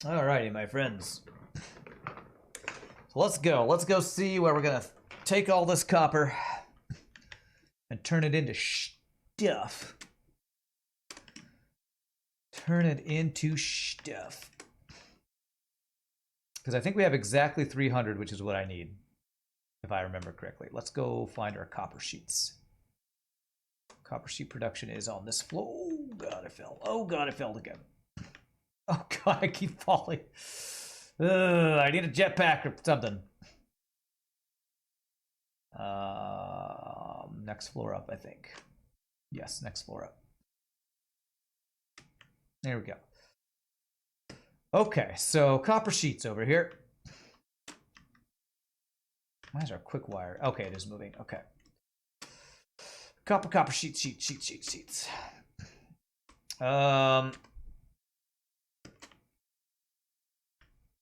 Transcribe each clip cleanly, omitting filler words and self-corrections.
Alrighty, my friends. So let's go. Let's go see where we're gonna take all this copper and turn it into stuff. Turn it into stuff. Because I think we have exactly 300, which is what I need, if I remember correctly. Let's go find our copper sheets. Copper sheet production is on this floor. Oh god, I fell. Oh god, I fell again. Oh god, I keep falling. I need a jetpack or something. Next floor up, I think. Yes, next floor up. There we go. Okay, so copper sheets over here. Why is our quick wire? Okay, it is moving. Okay. Copper sheets.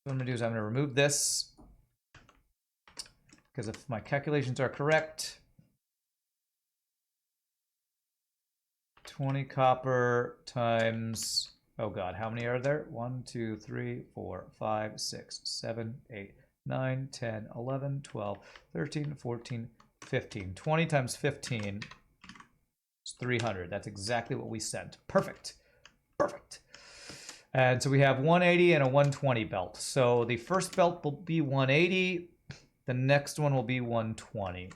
What I'm going to do is I'm going to remove this, because if my calculations are correct, 20 copper times, oh god, how many are there? 1, 2, 3, 4, 5, 6, 7, 8, 9, 10, 11, 12, 13, 14, 15. 20 times 15 is 300. That's exactly what we sent. Perfect. Perfect. And so we have 180 and a 120 belt. So the first belt will be 180. The next one will be 120.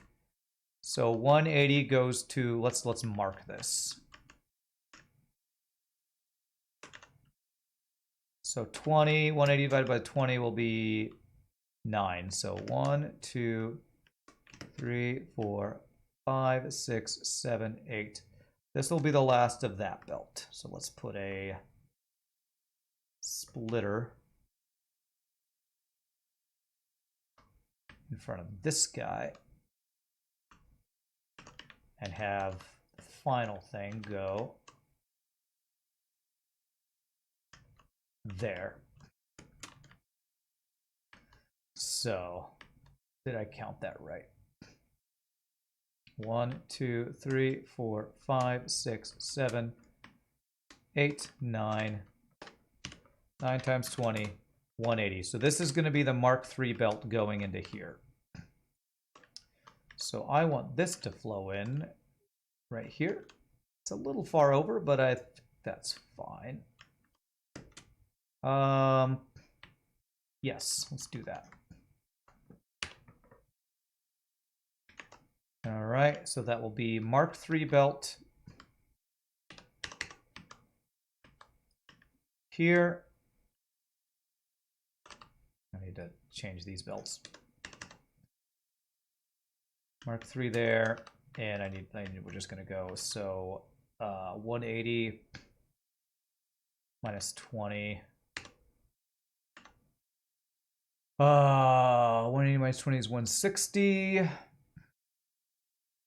So 180 goes to, let's mark this. So 180 divided by 20 will be 9. So 1, 2, 3, 4, 5, 6, 7, 8. This will be the last of that belt. So let's put a splitter in front of this guy and have the final thing go there. So, did I count that right? 1, 2, 3, 4, 5, 6, 7, 8, 9. 9 times 20, 180. So this is going to be the Mark III belt going into here. So I want this to flow in right here. It's a little far over, but I think that's fine. Yes, let's do that. All right, so that will be Mark III belt here. I need to change these belts. Mark III there, and we're just gonna go, so 180 minus 20. 180 minus 20 is 160.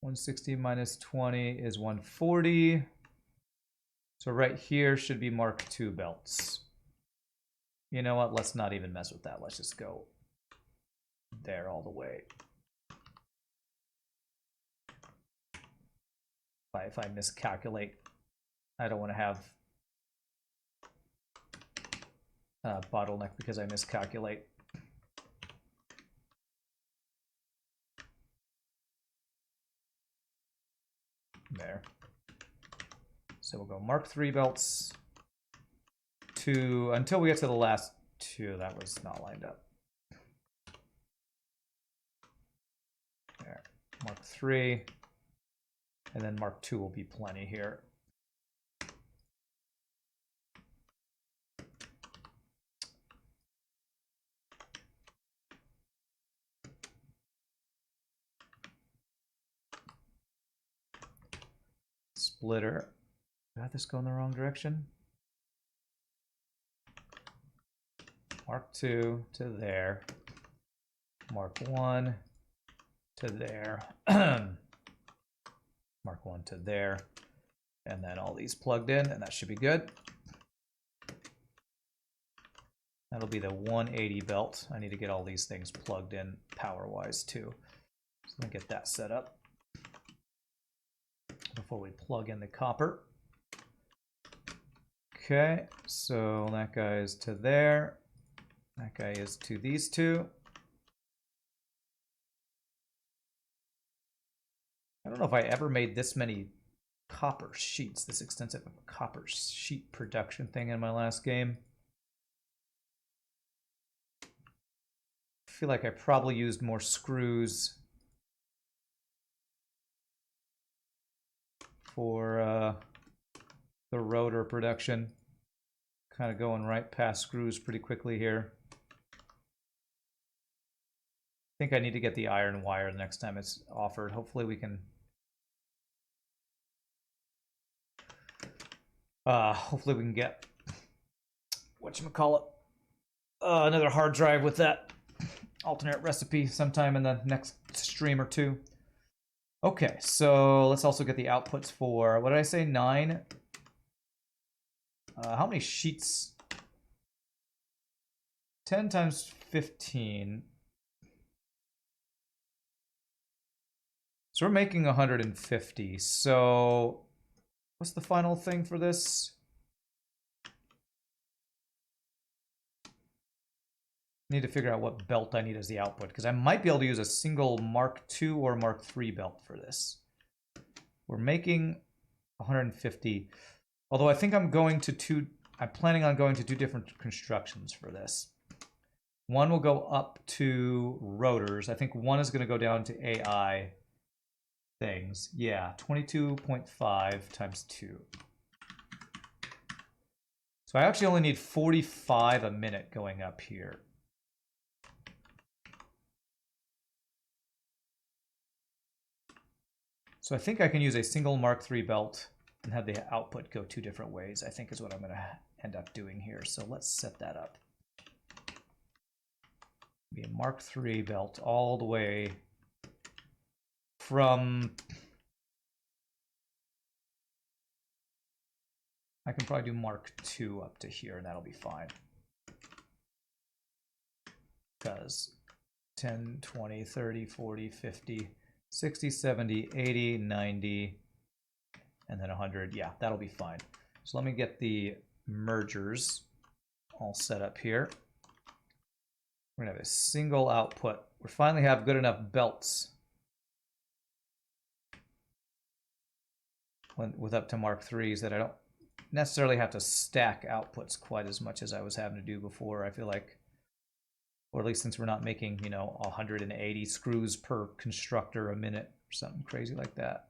160 minus 20 is 140. So right here should be Mark II belts. You know what? Let's not even mess with that. Let's just go there all the way. If I miscalculate, I don't want to have a bottleneck because I miscalculate. There. So we'll go Mark III belts to, until we get to the last two. That was not lined up. There. Mark III. And then Mark II will be plenty here. Splitter. Got this going the wrong direction? Mark II to there. Mark I to there. Mark I to there. And then all these plugged in, and that should be good. That'll be the 180 belt. I need to get all these things plugged in power-wise too. So let me get that set up before we plug in the copper. Okay, so that guy's to there. That guy is to these two. I don't know if I ever made this many copper sheets, this extensive of a copper sheet production thing in my last game. I feel like I probably used more screws for the rotor production. Kind of going right past screws pretty quickly here. I think I need to get the iron wire the next time it's offered. Hopefully we can get whatchamacallit, another hard drive with that alternate recipe sometime in the next stream or two. Okay, so let's also get the outputs for, what did I say, 9? How many sheets? 10 times 15. So we're making 150. So what's the final thing for this? Need to figure out what belt I need as the output, because I might be able to use a single Mark II or Mark III belt for this. We're making 150. Although I think I'm planning on going to 2 different constructions for this. One will go up to rotors. I think one is going to go down to AI things. Yeah, 22.5 times 2. So I actually only need 45 a minute going up here. So I think I can use a single Mark III belt and have the output go 2 different ways, I think is what I'm going to end up doing here. So let's set that up. Be a Mark III belt all the way from... I can probably do Mark II up to here, and that'll be fine. Because 10, 20, 30, 40, 50... 60, 70, 80, 90, and then 100. Yeah, that'll be fine. So let me get the mergers all set up here. We're going to have a single output. We finally have good enough belts with up to Mark IIIs that I don't necessarily have to stack outputs quite as much as I was having to do before, I feel like. Or at least since we're not making, 180 screws per constructor a minute or something crazy like that.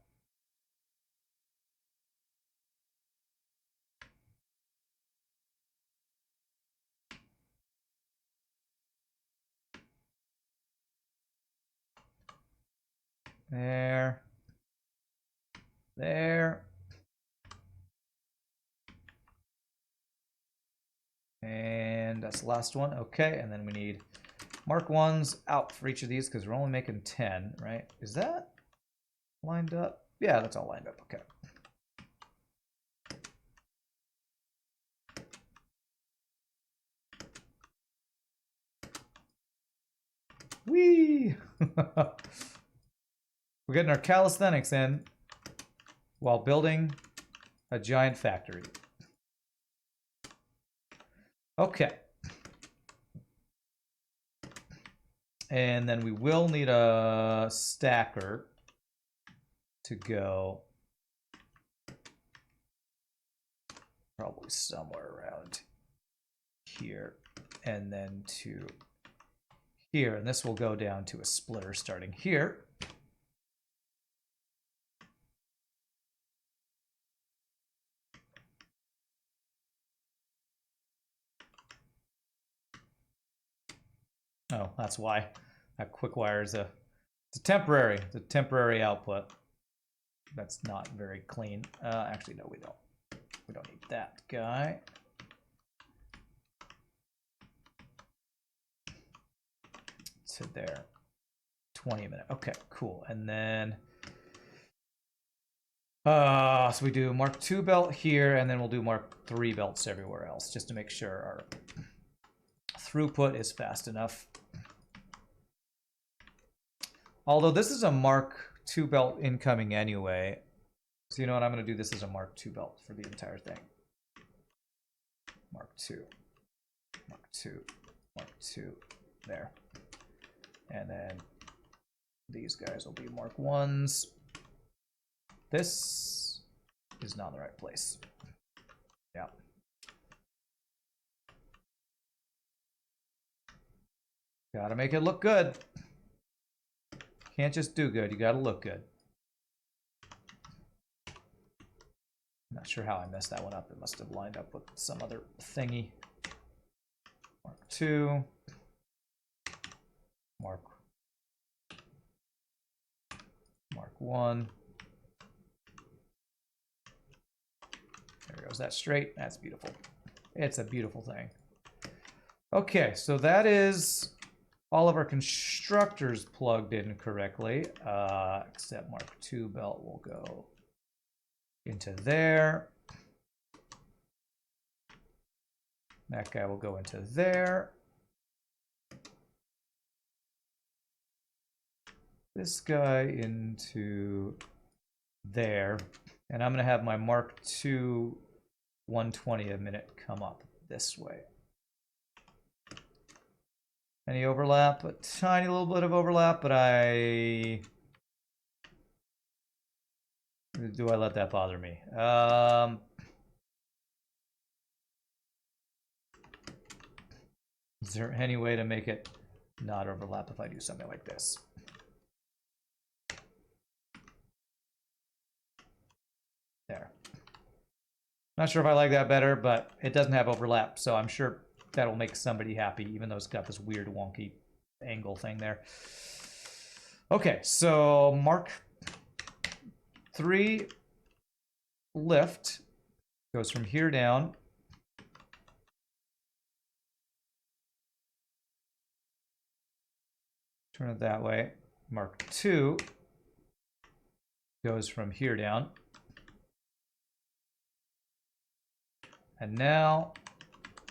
There. There. And that's the last one. Okay, and then we need Mark 1s out for each of these because we're only making 10, right? Is that lined up? Yeah, that's all lined up. Okay. Whee! We're getting our calisthenics in while building a giant factory. Okay. And then we will need a stacker to go probably somewhere around here and then to here. And this will go down to a splitter starting here. Oh, that's why that quick wire is it's a temporary output. That's not very clean. Actually, no, we don't. We don't need that guy. To there, 20 a minute. Okay, cool. And then, so we do Mark II belt here, and then we'll do Mark III belts everywhere else, just to make sure our throughput is fast enough. Although this is a Mark II belt incoming anyway. So you know what, I'm going to do this as a Mark II belt for the entire thing. Mark II, Mark II, Mark 2 there. And then these guys will be Mark 1s. This is not in the right place. Yeah. Gotta make it look good. Can't just do good, you gotta look good. Not sure how I messed that one up. It must have lined up with some other thingy. Mark 2. Mark 1. There goes that straight. That's beautiful. It's a beautiful thing. Okay, so that is all of our constructors plugged in correctly, except Mark 2 belt will go into there. That guy will go into there. This guy into there. And I'm going to have my Mark II 120 a minute come up this way. Any overlap? A tiny little bit of overlap, but do I let that bother me? Is there any way to make it not overlap if I do something like this? There. Not sure if I like that better, but it doesn't have overlap, so I'm sure that'll make somebody happy, even though it's got this weird wonky angle thing there. Okay, so Mark 3 lift goes from here down. Turn it that way. Mark 2 goes from here down. And now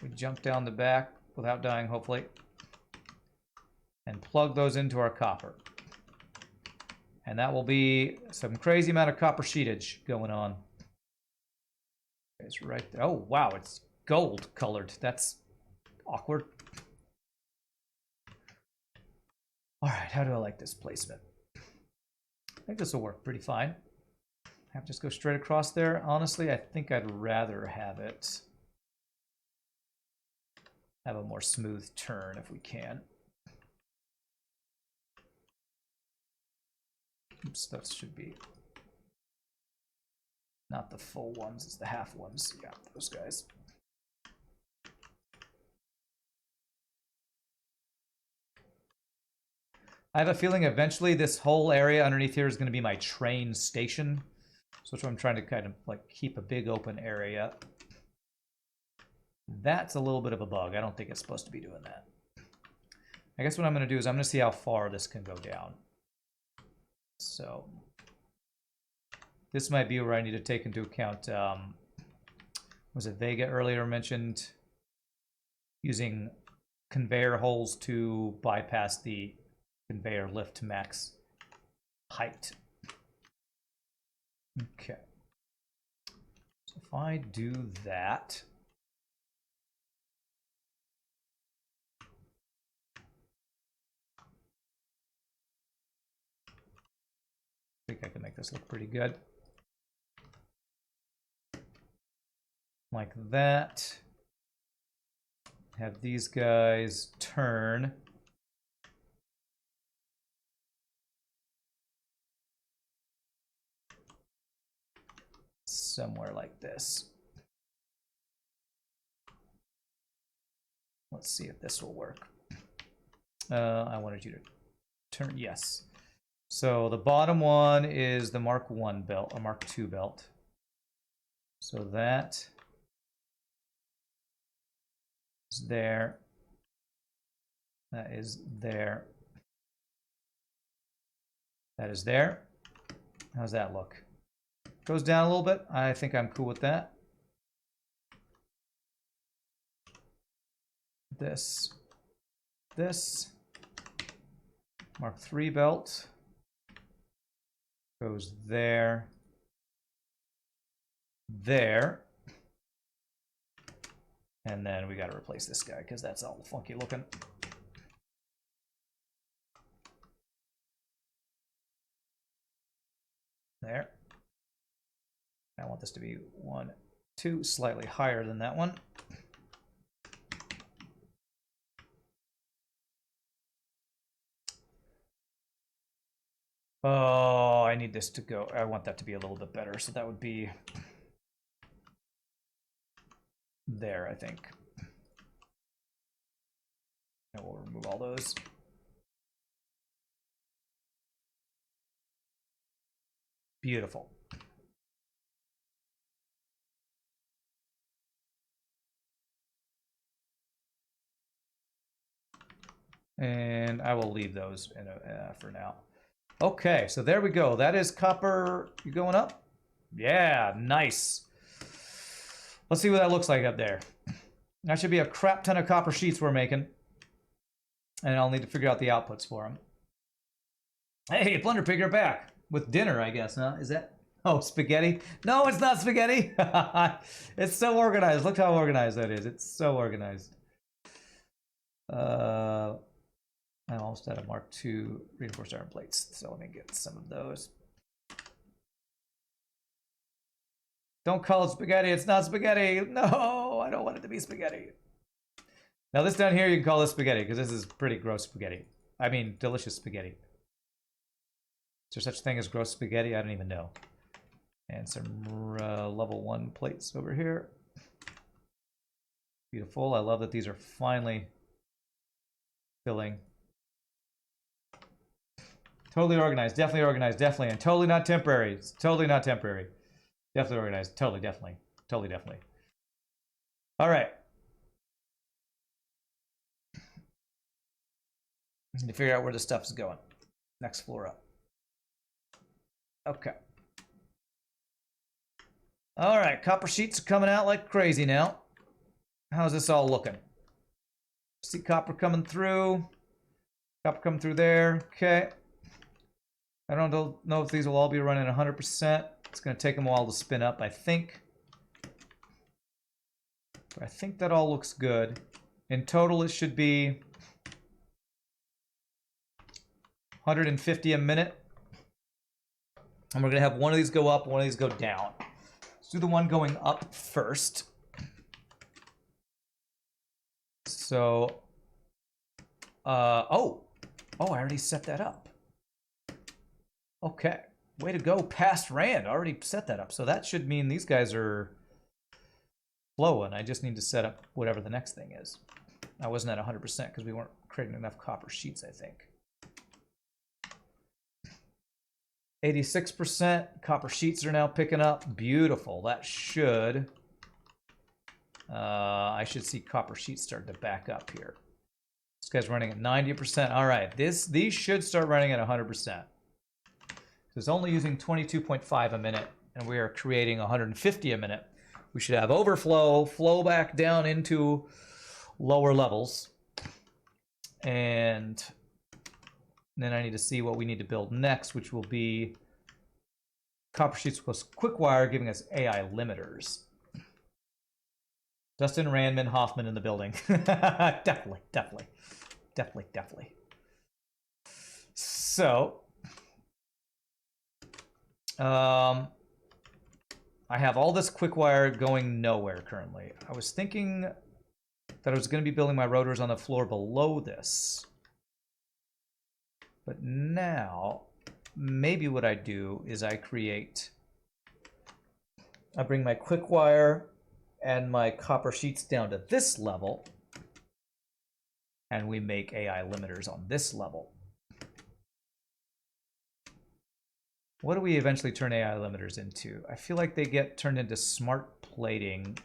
we jump down the back without dying, hopefully, and plug those into our copper. And that will be some crazy amount of copper sheetage going on. It's right there. Oh, wow, it's gold colored. That's awkward. All right, how do I like this placement? I think this will work pretty fine. Have to just go straight across there. Honestly, I think I'd rather have it have a more smooth turn if we can. Oops, that should be not the full ones, it's the half ones. Yeah, those guys. I have a feeling eventually this whole area underneath here is going to be my train station. So that's what I'm trying to kind of like keep a big open area. That's a little bit of a bug. I don't think it's supposed to be doing that. I guess what I'm going to do is I'm going to see how far this can go down. So this might be where I need to take into account, was it Vega earlier mentioned using conveyor holes to bypass the conveyor lift to max height. Okay. So if I do that, I think I can make this look pretty good. Like that. Have these guys turn. Somewhere like this. Let's see if this will work. I wanted you to turn, yes. So the bottom one is the Mark 1 belt, or Mark 2 belt. So that is there. That is there. That is there. How's that look? Goes down a little bit. I think I'm cool with that. This. Mark 3 belt goes there. There. And then we got to replace this guy because that's all funky looking. There. I want this to be 1, 2, slightly higher than that one. Oh, I need this to go. I want that to be a little bit better. So that would be there, I think. And we'll remove all those. Beautiful. And I will leave those for now. Okay, so there we go. That is copper. You going up? Yeah, nice. Let's see what that looks like up there. That should be a crap ton of copper sheets we're making. And I'll need to figure out the outputs for them. Hey, Plunder Pig, you're back. With dinner, I guess, huh? Is that... Oh, spaghetti? No, it's not spaghetti. It's so organized. Look how organized that is. It's so organized. I'm almost out of Mark II reinforced iron plates, so let me get some of those. Don't call it spaghetti. It's not spaghetti. No, I don't want it to be spaghetti. Now this down here, you can call this spaghetti because this is pretty gross spaghetti. I mean, delicious spaghetti. Is there such a thing as gross spaghetti? I don't even know. And some level 1 plates over here. Beautiful. I love that these are finally filling. Totally organized, definitely, and totally not temporary. It's totally not temporary. Definitely organized, totally, definitely. All right. Need to figure out where the stuff's going. Next floor up. Okay. All right, copper sheets are coming out like crazy now. How's this all looking? See copper coming through. Copper coming through there. Okay. I don't know if these will all be running 100%. It's going to take them a while to spin up, I think. But I think that all looks good. In total, it should be 150 a minute. And we're going to have one of these go up, one of these go down. Let's do the one going up first. So, oh, I already set that up. Okay, way to go, past Rand. I already set that up. So that should mean these guys are flowing. I just need to set up whatever the next thing is. I wasn't at 100% because we weren't creating enough copper sheets, I think. 86% copper sheets are now picking up. Beautiful. That should... I should see copper sheets start to back up here. This guy's running at 90%. All right, these should start running at 100%. It's only using 22.5 a minute, and we are creating 150 a minute. We should have overflow, flow back down into lower levels. And then I need to see what we need to build next, which will be copper sheets plus quick wire, giving us AI limiters. Dustin Randman Hoffman in the building. Definitely. So... I have all this quick wire going nowhere currently. I was thinking that I was going to be building my rotors on the floor below this. But now, maybe what I do is I bring my quick wire and my copper sheets down to this level, and we make AI limiters on this level. What do we eventually turn AI limiters into? I feel like they get turned into smart plating.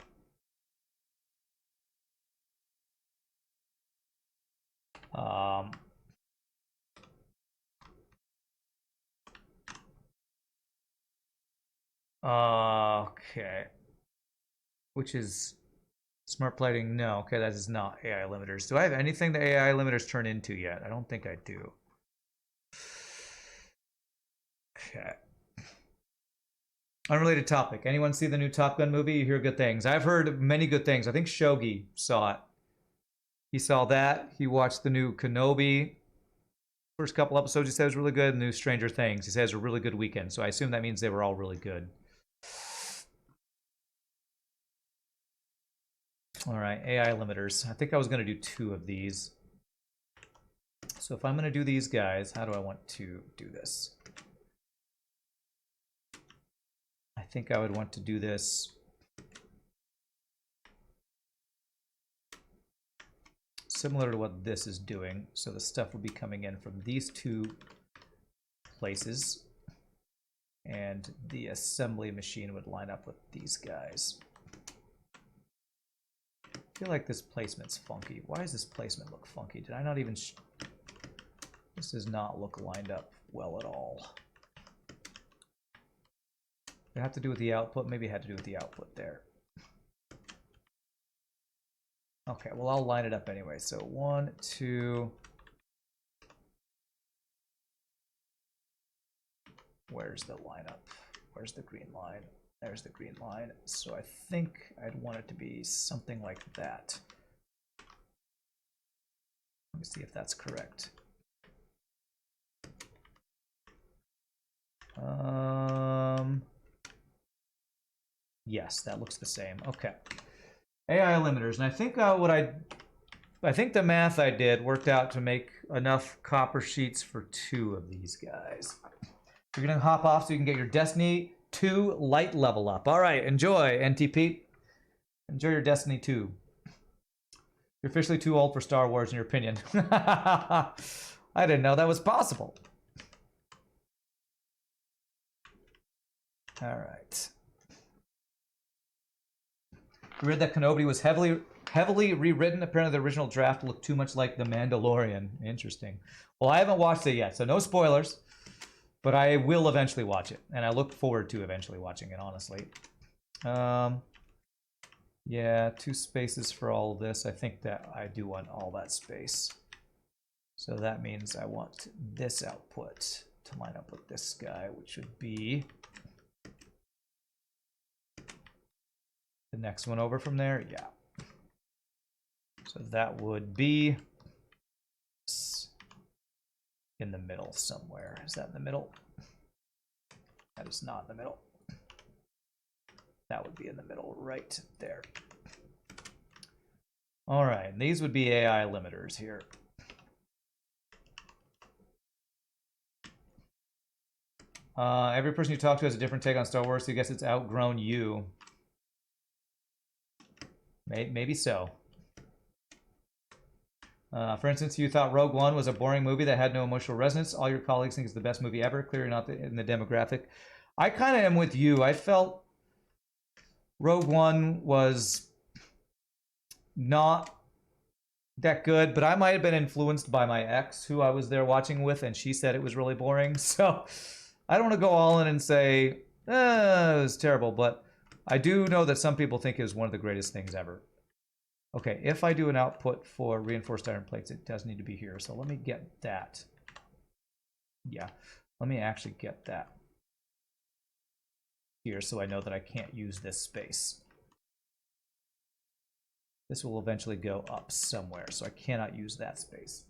Okay. Which is smart plating? No, okay, that is not AI limiters. Do I have anything that AI limiters turn into yet? I don't think I do. Okay. Unrelated topic. Anyone see the new Top Gun movie? You hear good things. I've heard many good things. I think Shogi saw it. He saw that. He watched the new Kenobi. First couple episodes, he said was really good. New Stranger Things, he says a really good weekend. So I assume that means they were all really good. All right, AI limiters. I think I was going to do 2 of these. So if I'm going to do these guys, how do I want to do this? I think I would want to do this similar to what this is doing. So the stuff would be coming in from these 2 places, and the assembly machine would line up with these guys. I feel like this placement's funky. Why does this placement look funky? Did I not even... This does not look lined up well at all. Did it have to do with the output? Maybe it had to do with the output there. Okay, well, I'll line it up anyway. So 1, 2... Where's the lineup? Where's the green line? There's the green line. So I think I'd want it to be something like that. Let me see if that's correct. Yes, that looks the same. Okay. AI limiters, and I think I think the math I did worked out to make enough copper sheets for 2 of these guys. You're gonna hop off so you can get your Destiny 2 light level up. All right, enjoy, NTP. Enjoy your Destiny 2. You're officially too old for Star Wars, in your opinion. I didn't know that was possible. All right. We read that Kenobi was heavily rewritten. Apparently, the original draft looked too much like The Mandalorian. Interesting. Well, I haven't watched it yet, so no spoilers. But I will eventually watch it, and I look forward to eventually watching it, honestly. Yeah, 2 spaces for all of this. I think that I do want all that space. So that means I want this output to line up with this guy, which would be the next one over from there. Yeah. So that would be in the middle somewhere. Is that in the middle? That is not in the middle. That would be in the middle right there. All right, and these would be AI limiters here. Every person you talk to has a different take on Star Wars, so I guess it's outgrown you. Maybe so. For instance, you thought Rogue One was a boring movie that had no emotional resonance. All your colleagues think it's the best movie ever. Clearly not in the demographic. I kind of am with you. I felt Rogue One was not that good, but I might have been influenced by my ex, who I was there watching with, and she said it was really boring. So I don't want to go all in and say, it was terrible, but I do know that some people think it was one of the greatest things ever. Okay, if I do an output for reinforced iron plates, it does need to be here. So let me get that. Yeah, let me actually get that here so I know that I can't use this space. This will eventually go up somewhere, so I cannot use that space.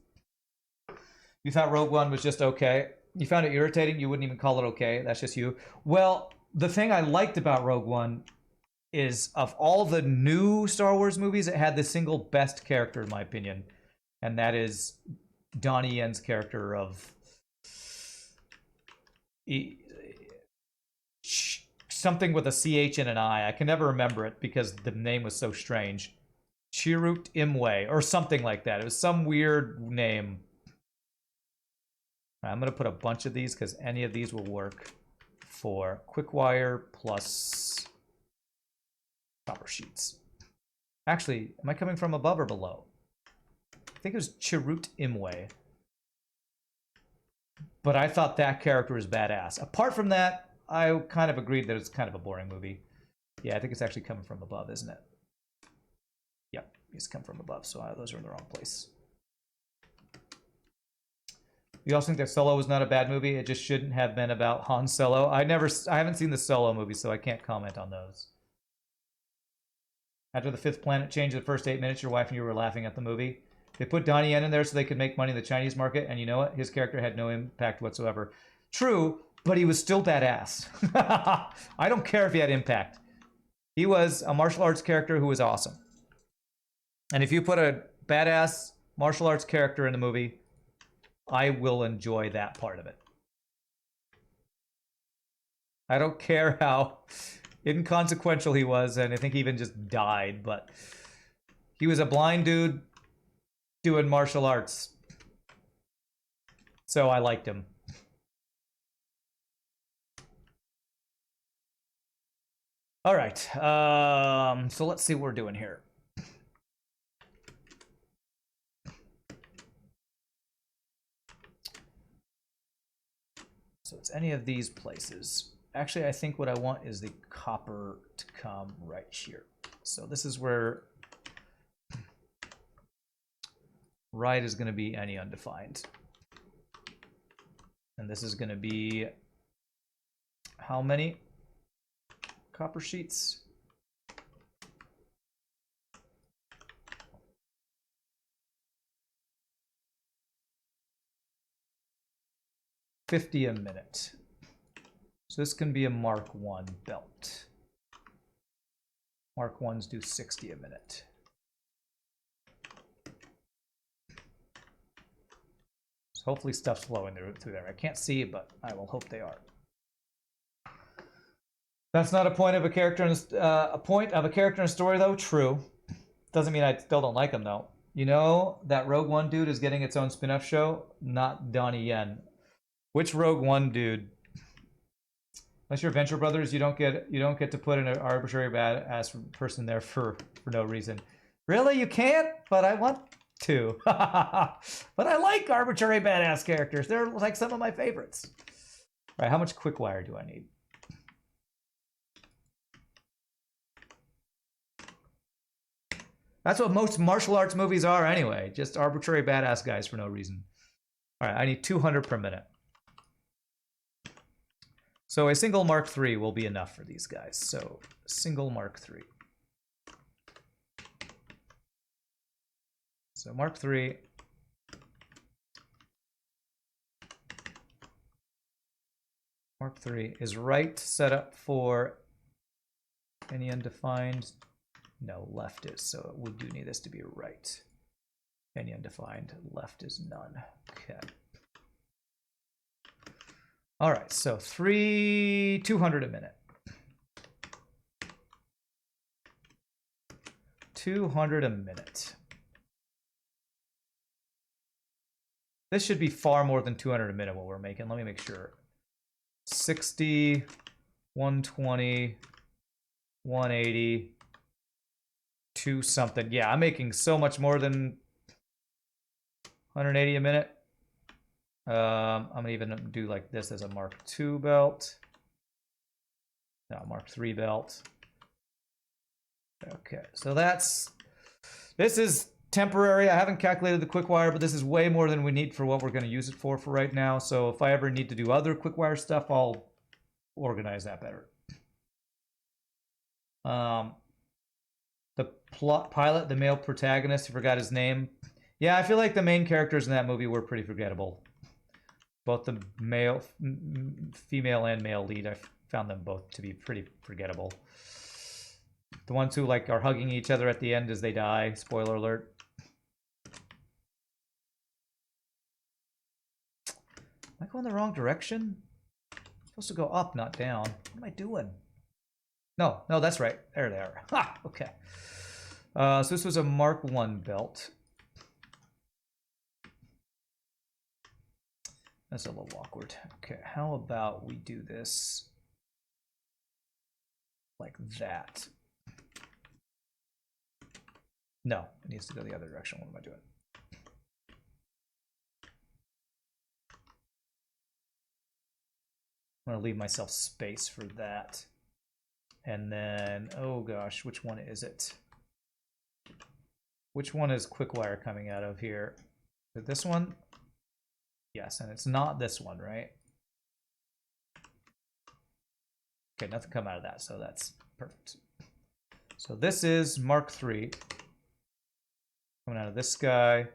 You thought Rogue One was just okay. You found it irritating. You wouldn't even call it okay. That's just you. Well, the thing I liked about Rogue One is of all the new Star Wars movies, it had the single best character, in my opinion. And that is Donnie Yen's character of something with a CH and an I. I can never remember it because the name was so strange. Chirrut Imwe, or something like that. It was some weird name. I'm going to put a bunch of these because any of these will work for Quickwire plus copper sheets. Actually, am I coming from above or below? I think it was Chirrut Imwe. But I thought that character was badass. Apart from that, I kind of agreed that it's kind of a boring movie. Yeah, I think it's actually coming from above, isn't it? Yep, it's come from above, so those are in the wrong place. You also think that Solo was not a bad movie? It just shouldn't have been about Han Solo. I haven't seen the Solo movie, so I can't comment on those. After the fifth planet change, the first 8 minutes, your wife and you were laughing at the movie. They put Donnie Yen in there so they could make money in the Chinese market, and you know what? His character had no impact whatsoever. True, but he was still badass. I don't care if he had impact. He was a martial arts character who was awesome. And if you put a badass martial arts character in the movie, I will enjoy that part of it. I don't care how inconsequential he was, and I think he even just died, but he was a blind dude doing martial arts. So I liked him. All right, so let's see what we're doing here. So it's any of these places. Actually, I think what I want is the copper to come right here. So this is where right is going to be any undefined. And this is going to be how many copper sheets? $50 a minute. So this can be a Mark I belt. Mark I's do 60 a minute. So hopefully stuff's flowing through there. I can't see it, but I will hope they are. That's not a point of a character in a story, though. True. Doesn't mean I still don't like him, though. You know that Rogue One dude is getting its own spin-off show. Not Donnie Yen. Which Rogue One dude? Unless you're Venture Brothers, you don't get to put an arbitrary badass person there for no reason. Really, you can't? But I want to. But I like arbitrary badass characters. They're like some of my favorites. All right, how much quick wire do I need? That's what most martial arts movies are anyway. Just arbitrary badass guys for no reason. All right, I need 200 per minute. So a single Mark III will be enough for these guys. So single Mark III. So Mark III. Mark III is right set up for any undefined. No, left is. So we do need this to be right. Any undefined. Left is none. Okay. All right, so 200 a minute. 200 a minute. This should be far more than 200 a minute what we're making. Let me make sure. 60, 120, 180, 2 something. Yeah, I'm making so much more than 180 a minute. I'm gonna even do like this as a Mark II belt. No, Mark III belt. Okay, so this is temporary. I haven't calculated the quick wire, but this is way more than we need for what we're going to use it for right now. So if I ever need to do other quick wire stuff, I'll organize that better. The pilot, the male protagonist, I forgot his name. Yeah, I feel like the main characters in that movie were pretty forgettable. Both the female and male lead, I found them both to be pretty forgettable. The ones who like are hugging each other at the end as they die. Spoiler alert. Am I going the wrong direction? I'm supposed to go up, not down. What am I doing? No, that's right. There they are. Ha! Okay. So this was a Mark I belt. That's a little awkward. Okay, how about we do this like that? No, it needs to go the other direction. What am I doing? I'm gonna leave myself space for that. And then, oh gosh, which one is it? Which one is quick wire coming out of here? Is it this one? Yes, and it's not this one, right? Okay, nothing come out of that, so that's perfect. So this is Mark III. Coming out of this guy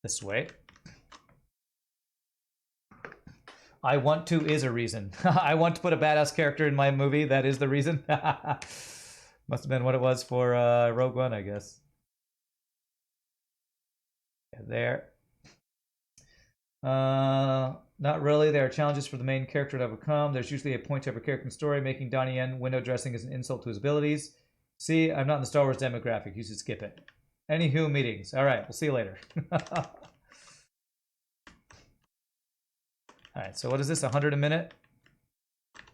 this way. I want to is a reason. I want to put a badass character in my movie. That is the reason. Must have been what it was for Rogue One, I guess. Yeah, there. Not really. There are challenges for the main character to overcome. There's usually a point to every character in story. Making Donnie Yen window dressing is an insult to his abilities. See, I'm not in the Star Wars demographic. You should skip it. Anywho, meetings. All right, we'll see you later. All right, so what is this? 100 a minute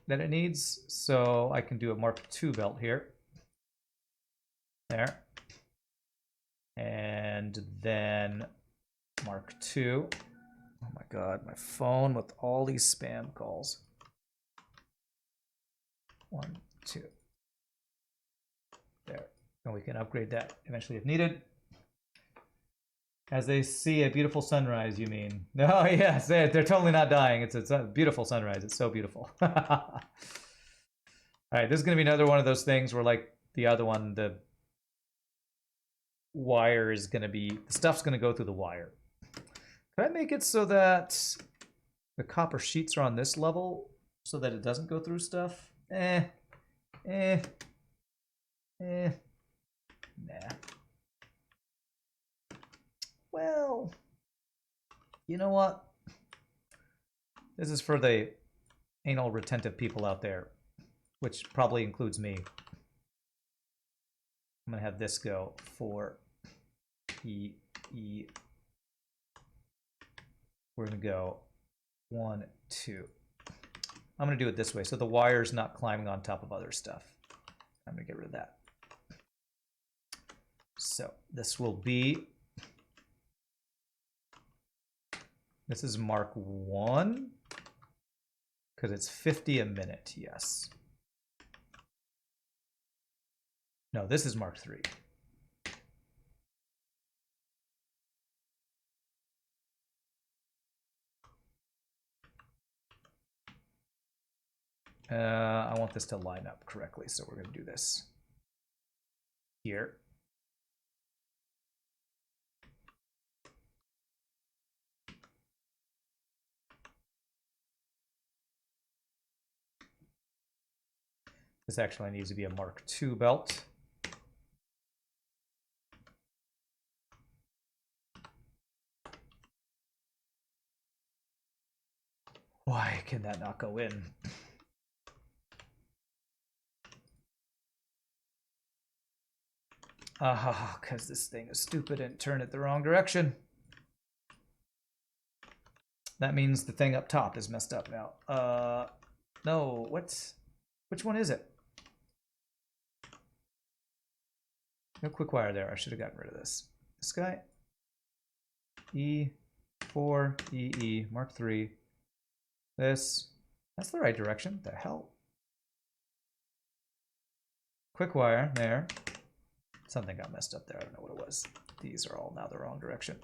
that it needs? So I can do a Mark II belt here. There. And then Mark II. Oh my God, my phone with all these spam calls. 1, 2. There. And we can upgrade that eventually if needed. As they see a beautiful sunrise, you mean? No, yes, they're totally not dying. It's a beautiful sunrise. It's so beautiful. All right, this is going to be another one of those things where, like the other one, the wire is going to be, the stuff's going to go through the wire. Can I make it so that the copper sheets are on this level so that it doesn't go through stuff? Nah. Well, you know what? This is for the anal retentive people out there, which probably includes me. I'm going to have this go for E. We're going to go 1, 2. I'm going to do it this way so the wire's not climbing on top of other stuff. I'm going to get rid of that. So this will be, this is Mark 1 because it's 50 a minute, yes. No, this is Mark 3. I want this to line up correctly, so we're going to do this here. This actually needs to be a Mark II belt. Why can that not go in? Because this thing is stupid and turned it the wrong direction. That means the thing up top is messed up now. No, which one is it? No quick wire there. I should have gotten rid of this. This guy. E4, EE, Mark III. This. That's the right direction. The hell? Quick wire there. Something got messed up there. I don't know what it was. These are all now the wrong direction.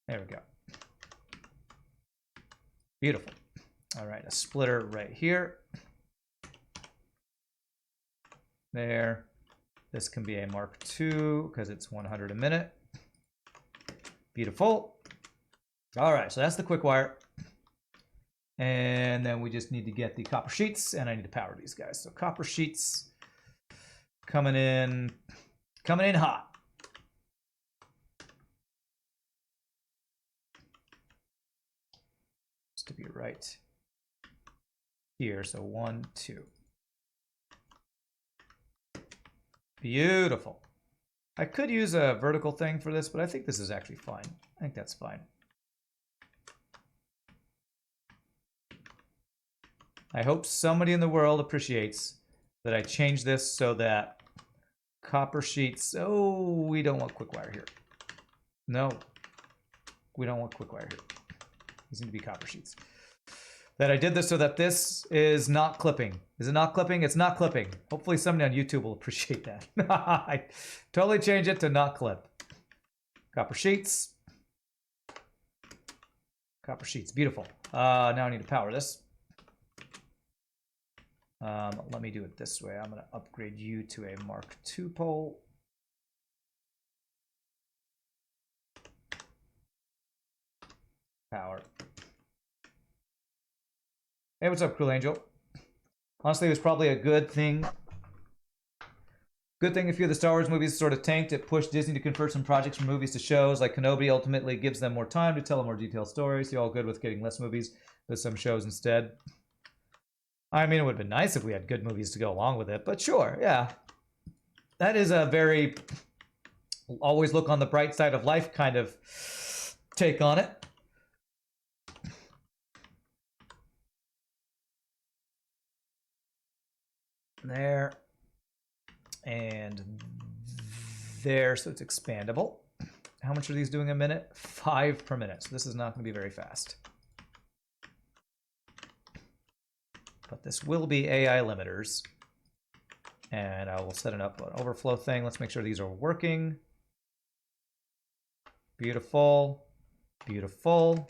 There we go. Beautiful. All right, a splitter right here. There. This can be a Mark II because it's 100 a minute. Beautiful. All right, so that's the quick wire. And then we just need to get the copper sheets, and I need to power these guys. So copper sheets coming in hot. Just to be right here. So 1, 2. Beautiful. I could use a vertical thing for this, but I think this is actually fine. I think that's fine. I hope somebody in the world appreciates that I changed this so that copper sheets, oh, we don't want quick wire here. No, we don't want quick wire here. These need to be copper sheets. that I did this so that this is not clipping. Is it not clipping? It's not clipping. Hopefully somebody on YouTube will appreciate that. I totally change it to not clip. Copper sheets. Copper sheets, beautiful. Now I need to power this. Let me do it this way. I'm going to upgrade you to a Mark II pole. Power. Hey, what's up, Cool Angel? Honestly, it was probably a good thing. Good thing a few of the Star Wars movies sort of tanked. It pushed Disney to convert some projects from movies to shows. Like Kenobi ultimately gives them more time to tell a more detailed story. So you're all good with getting less movies, but some shows instead. I mean, it would have been nice if we had good movies to go along with it, but sure, yeah. That is a very always look on the bright side of life kind of take on it. There. And there, so it's expandable. How much are these doing a minute? 5 per minute, so this is not going to be very fast. But this will be AI limiters. And I will set it up an overflow thing. Let's make sure these are working. Beautiful. Beautiful.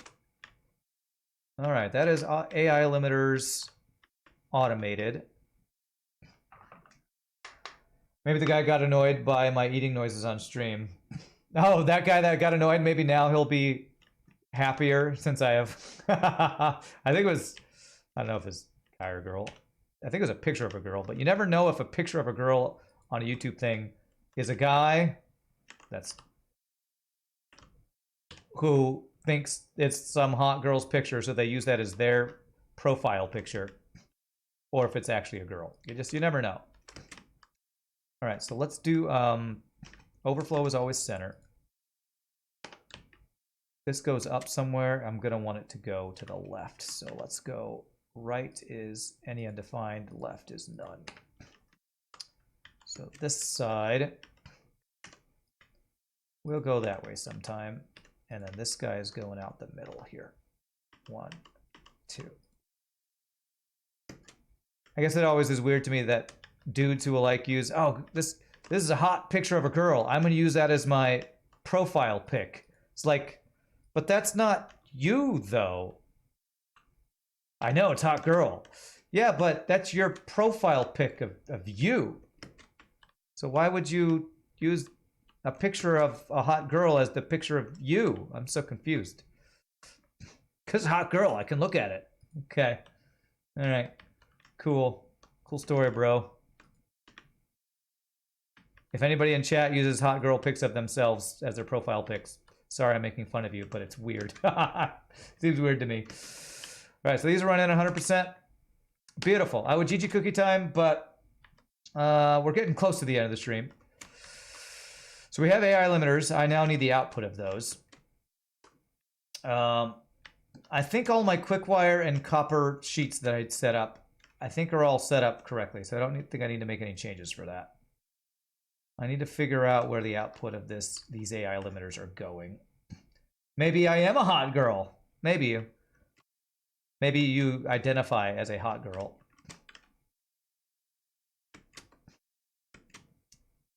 All right, that is AI limiters automated. Maybe the guy got annoyed by my eating noises on stream. Oh, that guy that got annoyed, maybe now he'll be happier since I have... I think it was... I don't know if it's guy or girl. I think it was a picture of a girl, but you never know if a picture of a girl on a YouTube thing is a guy that's... who thinks it's some hot girl's picture, so they use that as their profile picture, or if it's actually a girl. You never know. All right, so let's do overflow is always center. This goes up somewhere. I'm gonna want it to go to the left. So let's go right is any undefined, left is none. So this side will go that way sometime. And then this guy is going out the middle here. 1, 2. I guess it always is weird to me that dudes who will like use, oh, this is a hot picture of a girl. I'm gonna use that as my profile pic. It's like, but that's not you though. I know it's hot girl. Yeah, but that's your profile pic of you. So why would you use a picture of a hot girl as the picture of you? I'm so confused. Because hot girl, I can look at it. Okay. All right. Cool. Cool story, bro. If anybody in chat uses hot girl pics of themselves as their profile pics, sorry I'm making fun of you, but it's weird. Seems weird to me. All right, so these are running 100%. Beautiful. I would GG cookie time, but we're getting close to the end of the stream. So we have AI limiters. I now need the output of those. I think all my quick wire and copper sheets that I'd set up, I think are all set up correctly. So I don't think I need to make any changes for that. I need to figure out where the output of these AI limiters are going. Maybe I am a hot girl. Maybe you identify as a hot girl.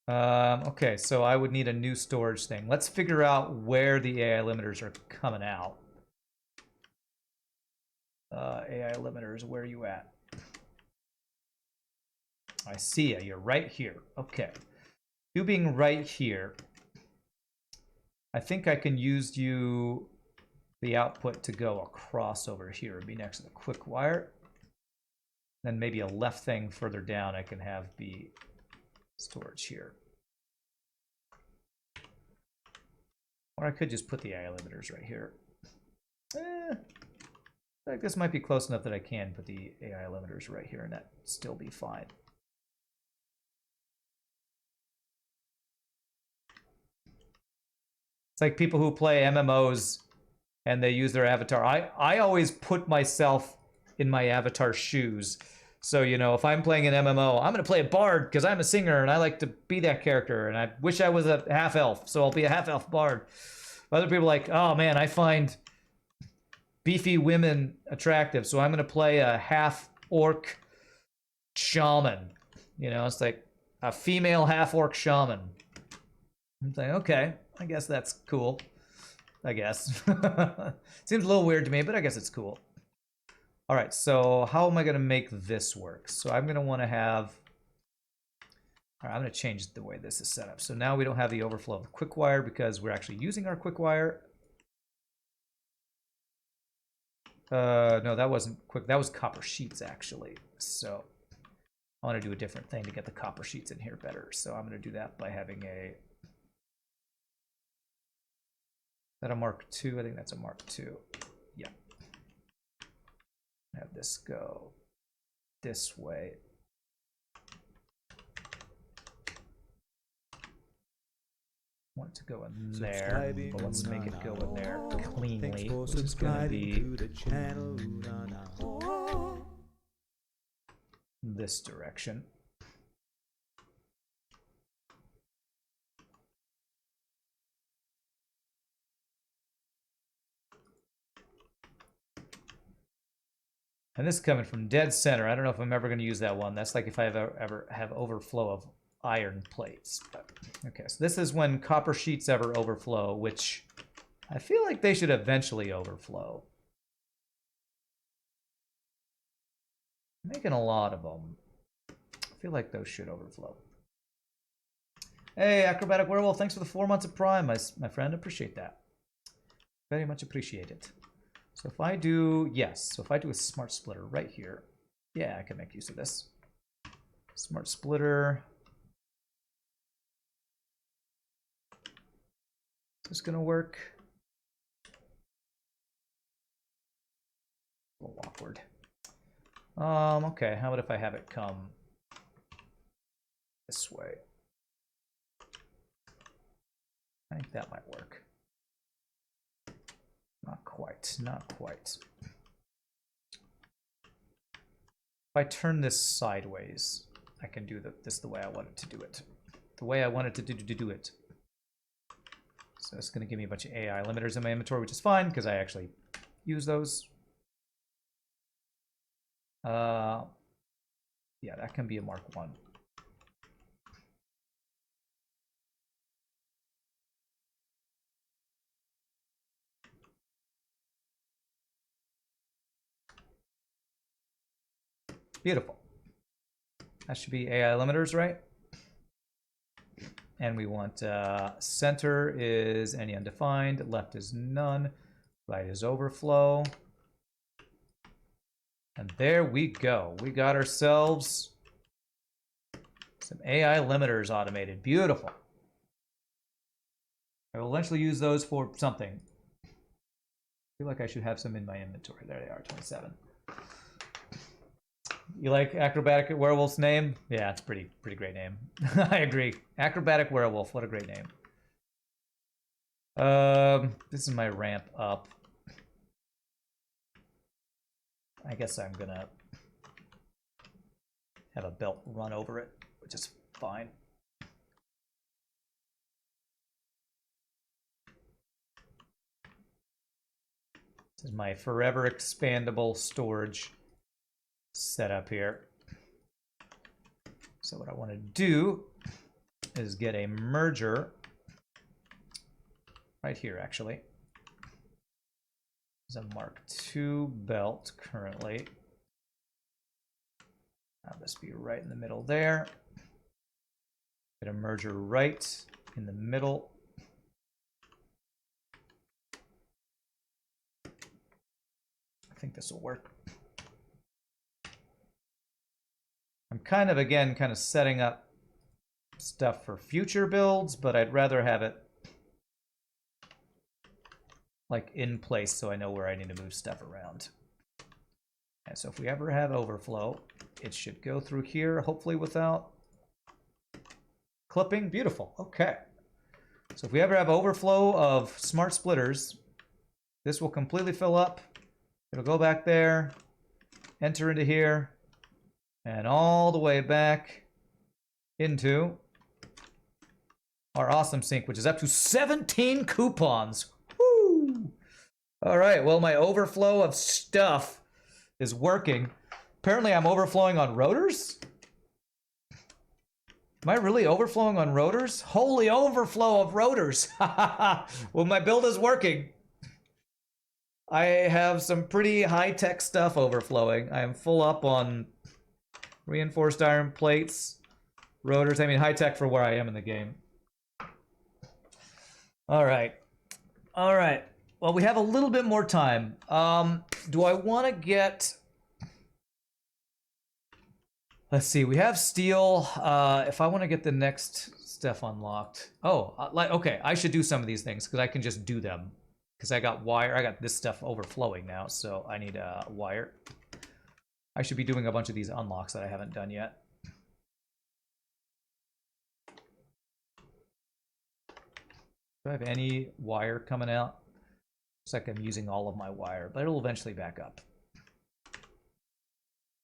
Okay, so I would need a new storage thing. Let's figure out where the AI limiters are coming out. AI limiters, where are you at? I see you. You're right here. Okay. You being right here, I think I can use the output to go across over here. It'd be next to the quick wire. Then maybe a left thing further down I can have be storage here. Or I could just put the AI limiters right here. I think this might be close enough that I can put the AI limiters right here and that still be fine. It's like people who play MMOs and they use their avatar. I always put myself in my avatar's shoes. So, you know, if I'm playing an MMO, I'm going to play a bard because I'm a singer and I like to be that character. And I wish I was a half-elf, so I'll be a half-elf bard. Other people are like, oh man, I find beefy women attractive, so I'm going to play a half-orc shaman. You know, it's like a female half-orc shaman. I'm saying, okay, I guess that's cool. I guess. Seems a little weird to me, but I guess it's cool. All right, so how am I going to make this work? So I'm going to want to have... All right, I'm going to change the way this is set up. So now we don't have the overflow of quick wire because we're actually using our quick wire. No, that wasn't quick. That was copper sheets, actually. So I want to do a different thing to get the copper sheets in here better. So I'm going to do that by having a... Is that a Mark II? I think that's a Mark II. Yeah. Have this go this way. Want it to go in there, but let's make it go in there cleanly, which is going to be this direction. And this is coming from dead center. I don't know if I'm ever going to use that one. That's like if I ever have overflow of iron plates. But, okay, so this is when copper sheets ever overflow, which I feel like they should eventually overflow. I'm making a lot of them. I feel like those should overflow. Hey, Acrobatic Werewolf, thanks for the 4 months of Prime, my friend. Appreciate that. Very much appreciate it. So if I do, yes, so if I do a smart splitter right here, yeah, I can make use of this. Smart splitter. Is this gonna work? A little awkward. Okay, how about if I have it come this way? I think that might work. Not quite, not quite. If I turn this sideways, I can do this the way I want it to do it. The way I want it to do it. So it's going to give me a bunch of AI limiters in my inventory, which is fine because I actually use those. Yeah, that can be a Mark I. Beautiful. That should be AI limiters, right? And we want center is any undefined, left is none, right is overflow. And there we go. We got ourselves some AI limiters automated. Beautiful. I will eventually use those for something. I feel like I should have some in my inventory. There they are, 27. You like Acrobatic Werewolf's name? Yeah, it's pretty great name. I agree. Acrobatic Werewolf, what a great name. This is my ramp up. I guess I'm gonna have a belt run over it, which is fine. This is my forever expandable storage setup here. So what I want to do is get a merger right here, actually. It's a Mark II belt currently. Have this be right in the middle there. Get a merger right in the middle. I think this will work. I'm kind of setting up stuff for future builds, but I'd rather have it like in place so I know where I need to move stuff around. And so if we ever have overflow, it should go through here, hopefully without clipping. Beautiful. Okay. So if we ever have overflow of smart splitters, this will completely fill up. It'll go back there, enter into here, and all the way back into our awesome sink, which is up to 17 coupons. Woo! All right, well, my overflow of stuff is working. Apparently, I'm overflowing on rotors? Am I really overflowing on rotors? Holy overflow of rotors! Well, my build is working. I have some pretty high-tech stuff overflowing. I am full up on reinforced iron plates, rotors. I mean, high-tech for where I am in the game. All right. All right. Well, we have a little bit more time. Do I want to get... Let's see. We have steel. If I want to get the next stuff unlocked... Oh, okay. I should do some of these things because I can just do them. Because I got wire. I got this stuff overflowing now, so I need a wire. I should be doing a bunch of these unlocks that I haven't done yet. Do I have any wire coming out? Looks like I'm using all of my wire, but it'll eventually back up.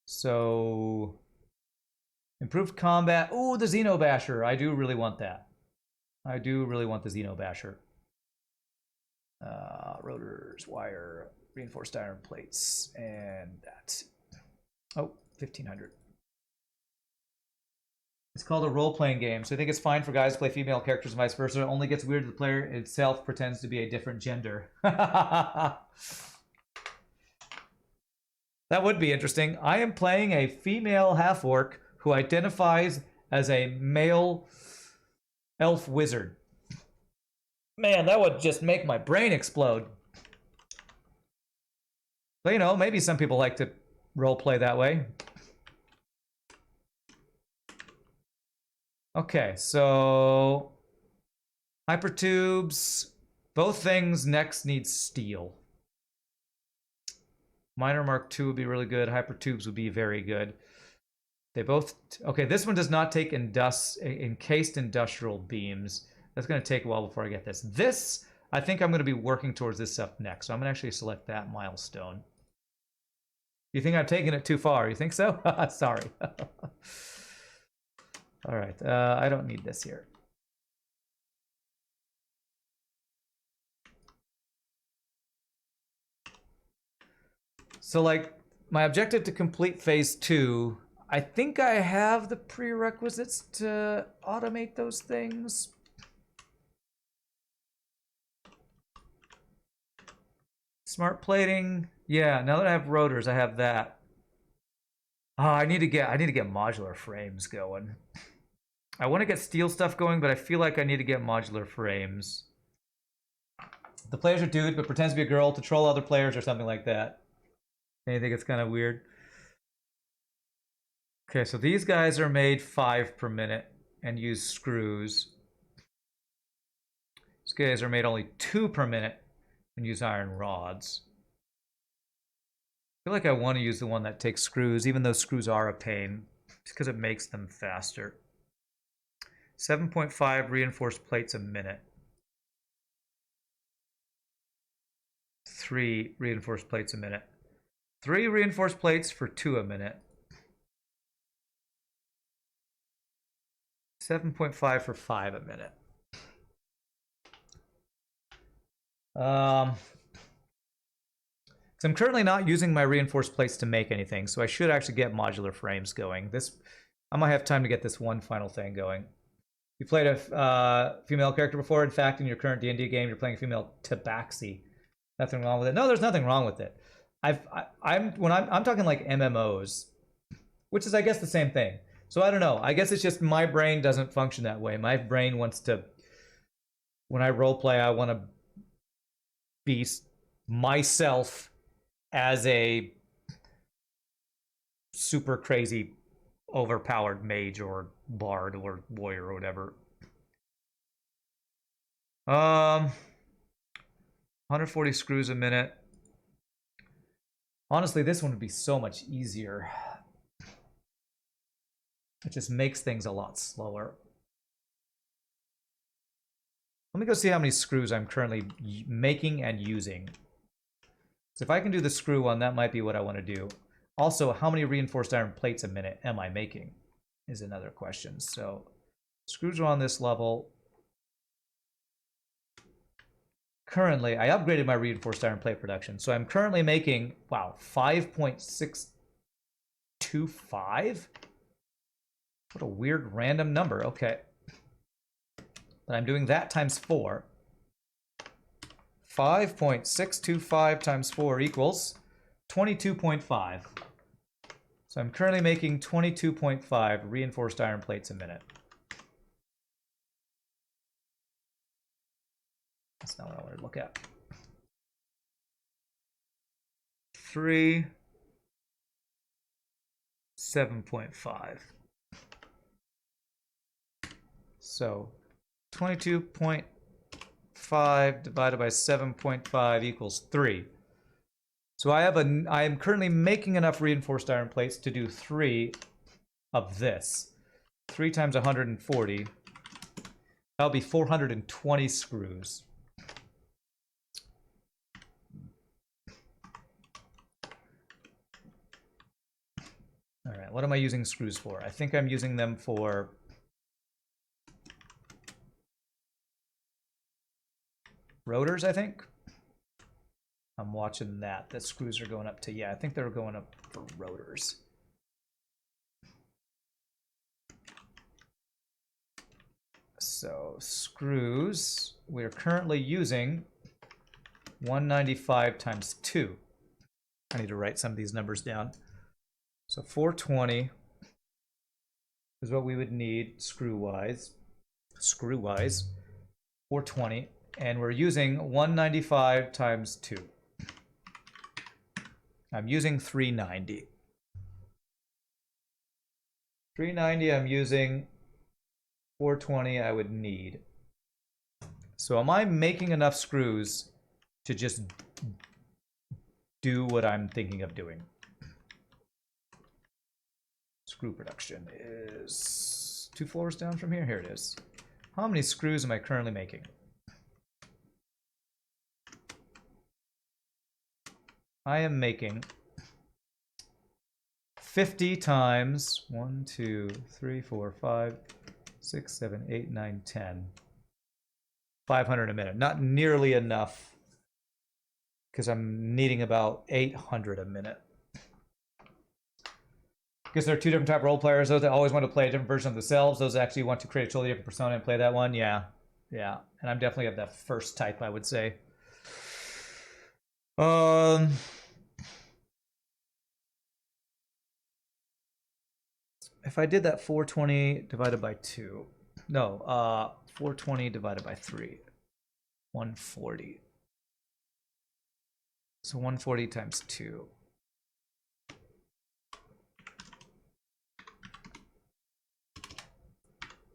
So, improved combat. Oh, the Xenobasher. I do really want that. I do really want the Xenobasher. Rotors, wire, reinforced iron plates, and that. Oh, 1500. It's called a role-playing game, so I think it's fine for guys to play female characters and vice versa. It only gets weird if the player itself pretends to be a different gender. That would be interesting. I am playing a female half-orc who identifies as a male elf wizard. Man, that would just make my brain explode. But, you know, maybe some people like to role-play that way. Okay, so hypertubes, both things next need steel. Miner Mark II would be really good. Hypertubes would be very good. They both... Okay, this one does not take encased industrial beams. That's going to take a while before I get this. This, I think I'm going to be working towards this stuff next. So I'm going to actually select that milestone. You think I'm taking it too far? You think so? Sorry. All right, I don't need this here. So, like, my objective to complete phase 2, I think I have the prerequisites to automate those things. Smart plating, yeah. Now that I have rotors, I have that. Oh, I need to get modular frames going. I want to get steel stuff going, but I feel like I need to get modular frames. The players are dude, but pretends to be a girl to troll other players or something like that. And you think it's kind of weird? Okay, so these guys are made 5 per minute and use screws. These guys are made only 2 per minute and use iron rods. I feel like I want to use the one that takes screws, even though screws are a pain, just because it makes them faster. 7.5 reinforced plates a minute. 3 reinforced plates a minute. 3 reinforced plates for 2 a minute. 7.5 for 5 a minute. So I'm currently not using my reinforced plates to make anything, so I should actually get modular frames going. I might have time to get this one final thing going. You played a female character before. In fact, in your current D&D game, you're playing a female tabaxi. Nothing wrong with it. No, there's nothing wrong with it. I'm talking like MMOs, which is I guess the same thing. So I don't know. I guess it's just my brain doesn't function that way. My brain wants to, when I role play, I want to be myself as a super crazy, overpowered mage or bard or warrior or whatever. 140 screws a minute. Honestly, this one would be so much easier. It just makes things a lot slower. Let me go see how many screws I'm currently making and using. So if I can do the screw one, that might be what I want to do. Also, how many reinforced iron plates a minute am I making is another question. So screws are on this level. currently, I upgraded my reinforced iron plate production. So I'm currently making, wow, 5.625? What a weird random number. Okay. But I'm doing that times 4. 5.625 times 4 equals 22.5. So I'm currently making 22.5 reinforced iron plates a minute. That's not what I wanted to look at. 3, 7.5. So 22.5 divided by 7.5 equals 3. So I am currently making enough reinforced iron plates to do 3 of this. 3 times 140. That'll be 420 screws. All right, what am I using screws for? I think I'm using them for rotors, I think. I'm watching that. The screws are going up to, yeah, I think they're going up for rotors. So screws, we're currently using 195 times 2. I need to write some of these numbers down. So 420 is what we would need screw-wise. Screw-wise, 420. And we're using 195 times 2. I'm using 390. 390 I'm using, 420 I would need. So am I making enough screws to just do what I'm thinking of doing? Screw production is 2 floors down from here. Here it is. How many screws am I currently making? I am making 50 times 1, 2, 3, 4, 5, 6, 7, 8, 9, 10. 500 a minute. Not nearly enough because I'm needing about 800 a minute. Because there are 2 different type of role players. Those that always want to play a different version of themselves. Those that actually want to create a totally different persona and play that one. Yeah. Yeah. And I'm definitely of that first type, I would say. If I did that 420 divided by 2. No, 420 divided by 3. 140. So 140 times 2.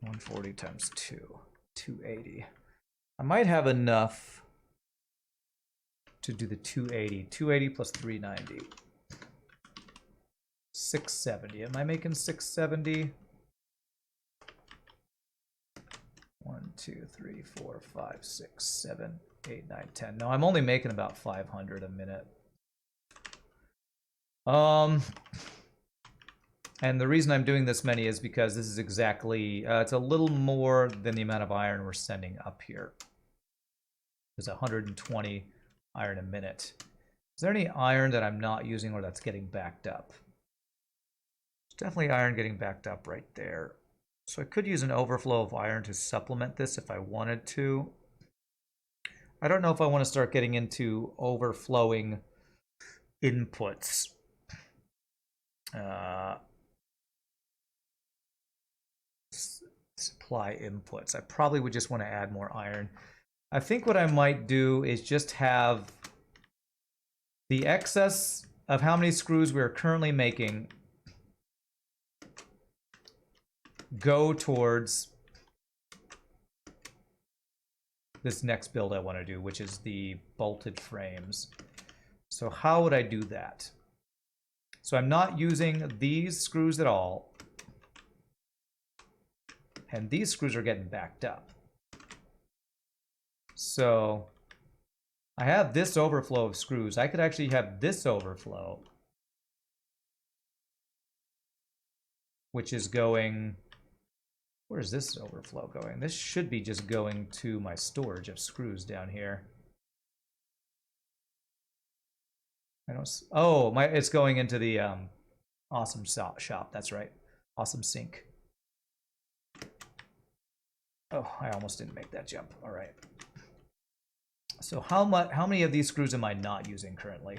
140 times 2. 280. I might have enough to do the 280. 280 plus 390. 670. Am I making 670? 1, 2, 3, 4, 5, 6, 7, 8, 9, 10. No, I'm only making about 500 a minute. And the reason I'm doing this many is because this is exactly, it's a little more than the amount of iron we're sending up here. There's 120 iron a minute. Is there any iron that I'm not using or that's getting backed up? There's definitely iron getting backed up right there. So I could use an overflow of iron to supplement this if I wanted to. I don't know if I want to start getting into overflowing inputs. Supply inputs. I probably would just want to add more iron. I think what I might do is just have the excess of how many screws we're currently making go towards this next build I want to do, which is the bolted frames. So how would I do that? So I'm not using these screws at all. And these screws are getting backed up. So I have this overflow of screws. I could actually have this overflow, which is going, where's this overflow going? This should be just going to my storage of screws down here. I don't. Oh, it's going into the awesome shop. That's right. Awesome sink. Oh, I almost didn't make that jump. All right. So how many of these screws am I not using currently?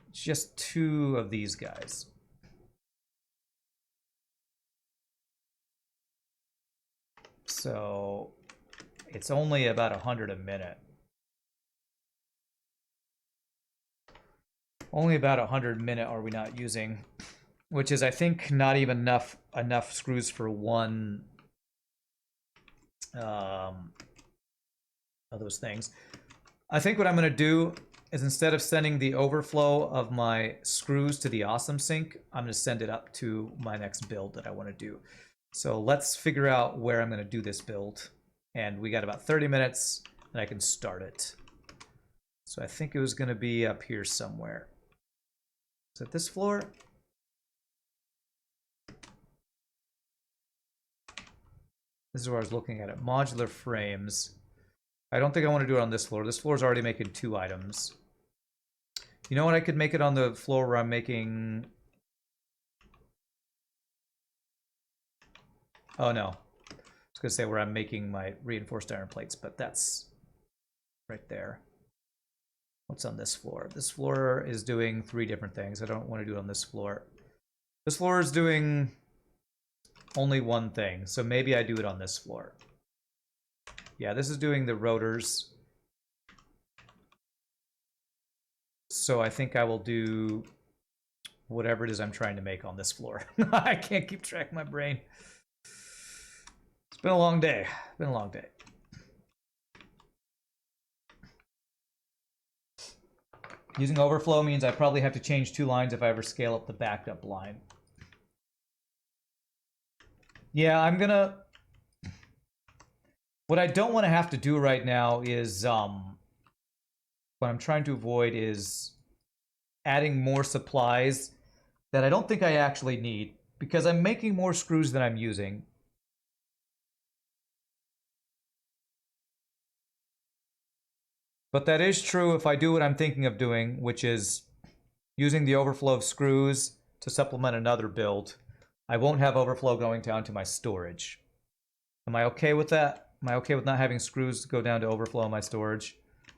It's just 2 of these guys. So it's only about 100 a minute. Only about 100 a minute are we not using, which is, I think, not even enough screws for one of those things. I think what I'm going to do is, instead of sending the overflow of my screws to the awesome sink, I'm going to send it up to my next build that I want to do. So let's figure out where I'm going to do this build. And we got about 30 minutes and I can start it. So I think it was going to be up here somewhere. Is it this floor? This is where I was looking at it. Modular frames. I don't think I want to do it on this floor. This floor is already making 2 items. You know what? I could make it on the floor where I'm making... Oh, no. I was going to say where I'm making my reinforced iron plates, but that's right there. What's on this floor? This floor is doing 3 different things. I don't want to do it on this floor. This floor is doing only 1 thing, so maybe I do it on this floor. Yeah, this is doing the rotors. So I think I will do whatever it is I'm trying to make on this floor. I can't keep track of my brain. It's been a long day. It's been a long day. Using overflow means I probably have to change 2 lines if I ever scale up the backed up line. Yeah, I'm gonna... What I don't want to have to do right now is... What I'm trying to avoid is adding more supplies that I don't think I actually need, because I'm making more screws than I'm using. But that is true if I do what I'm thinking of doing, which is using the overflow of screws to supplement another build. I won't have overflow going down to my storage. Am I okay with that? Am I okay with not having screws go down to overflow in my storage?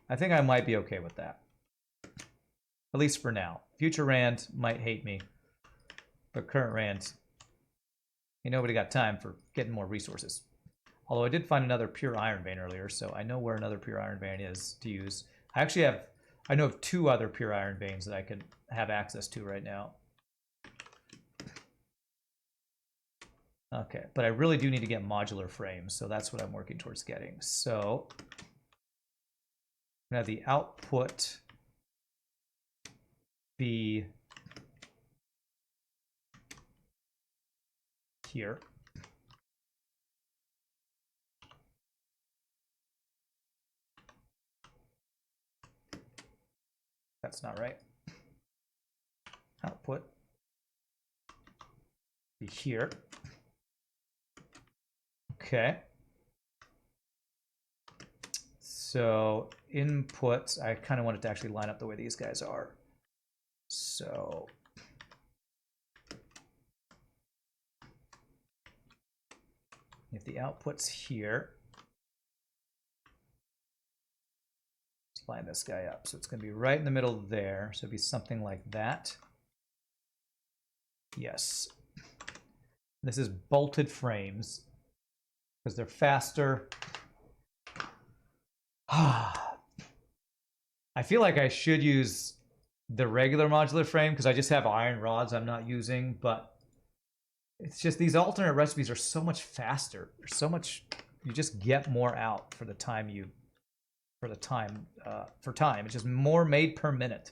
I think I might be okay with that. At least for now. Future Rand might hate me. But current Rand, ain't nobody got time for getting more resources. Although I did find another pure iron vein earlier, so I know where another pure iron vein is to use. I know of 2 other pure iron veins that I could have access to right now. Okay, but I really do need to get modular frames, so that's what I'm working towards getting. So I'm gonna have the output be here. That's not right. Output be here. Okay. So inputs, I kind of want it to actually line up the way these guys are. So if the output's here, let's line this guy up. So it's going to be right in the middle there. So it'd be something like that. Yes. This is bolted frames because they're faster. I feel like I should use the regular modular frame because I just have iron rods I'm not using, but it's just these alternate recipes are so much faster. There's so much, you just get more out for the time for time. It's just more made per minute.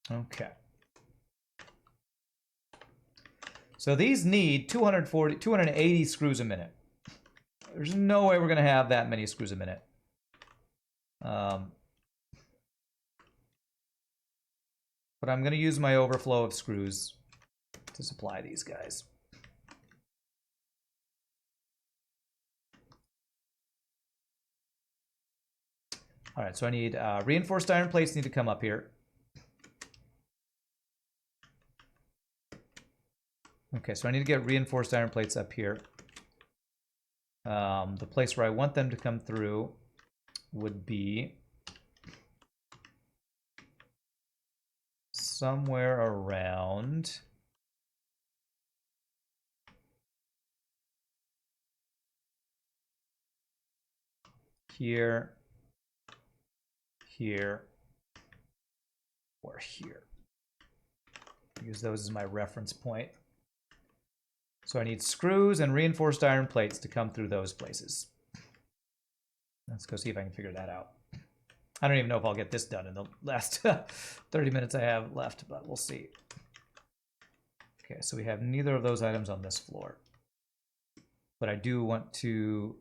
Okay. So these need 280 screws a minute. There's no way we're going to have that many screws a minute. But I'm going to use my overflow of screws to supply these guys. All right, so I need reinforced iron plates need to come up here. Okay, so I need to get reinforced iron plates up here. The place where I want them to come through would be somewhere around here, here, or here. Use those as my reference point. So I need screws and reinforced iron plates to come through those places. Let's go see if I can figure that out. I don't even know if I'll get this done in the last 30 minutes I have left, but we'll see. Okay, so we have neither of those items on this floor. But I do want to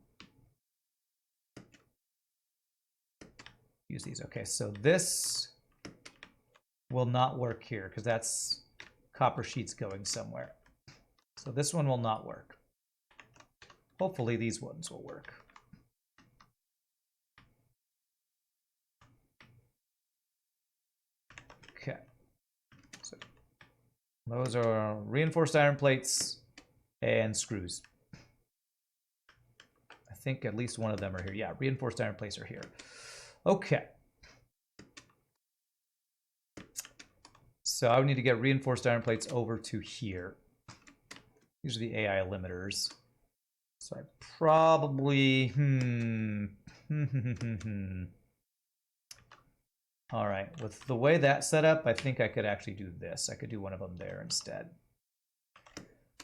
use these. Okay, so this will not work here because that's copper sheets going somewhere. So this one will not work. Hopefully these ones will work. Okay. So those are reinforced iron plates and screws. I think at least one of them are here. Yeah, reinforced iron plates are here. Okay. So I would need to get reinforced iron plates over to here. These are the AI limiters. So I probably, All right, with the way that's set up, I think I could actually do this. I could do one of them there instead.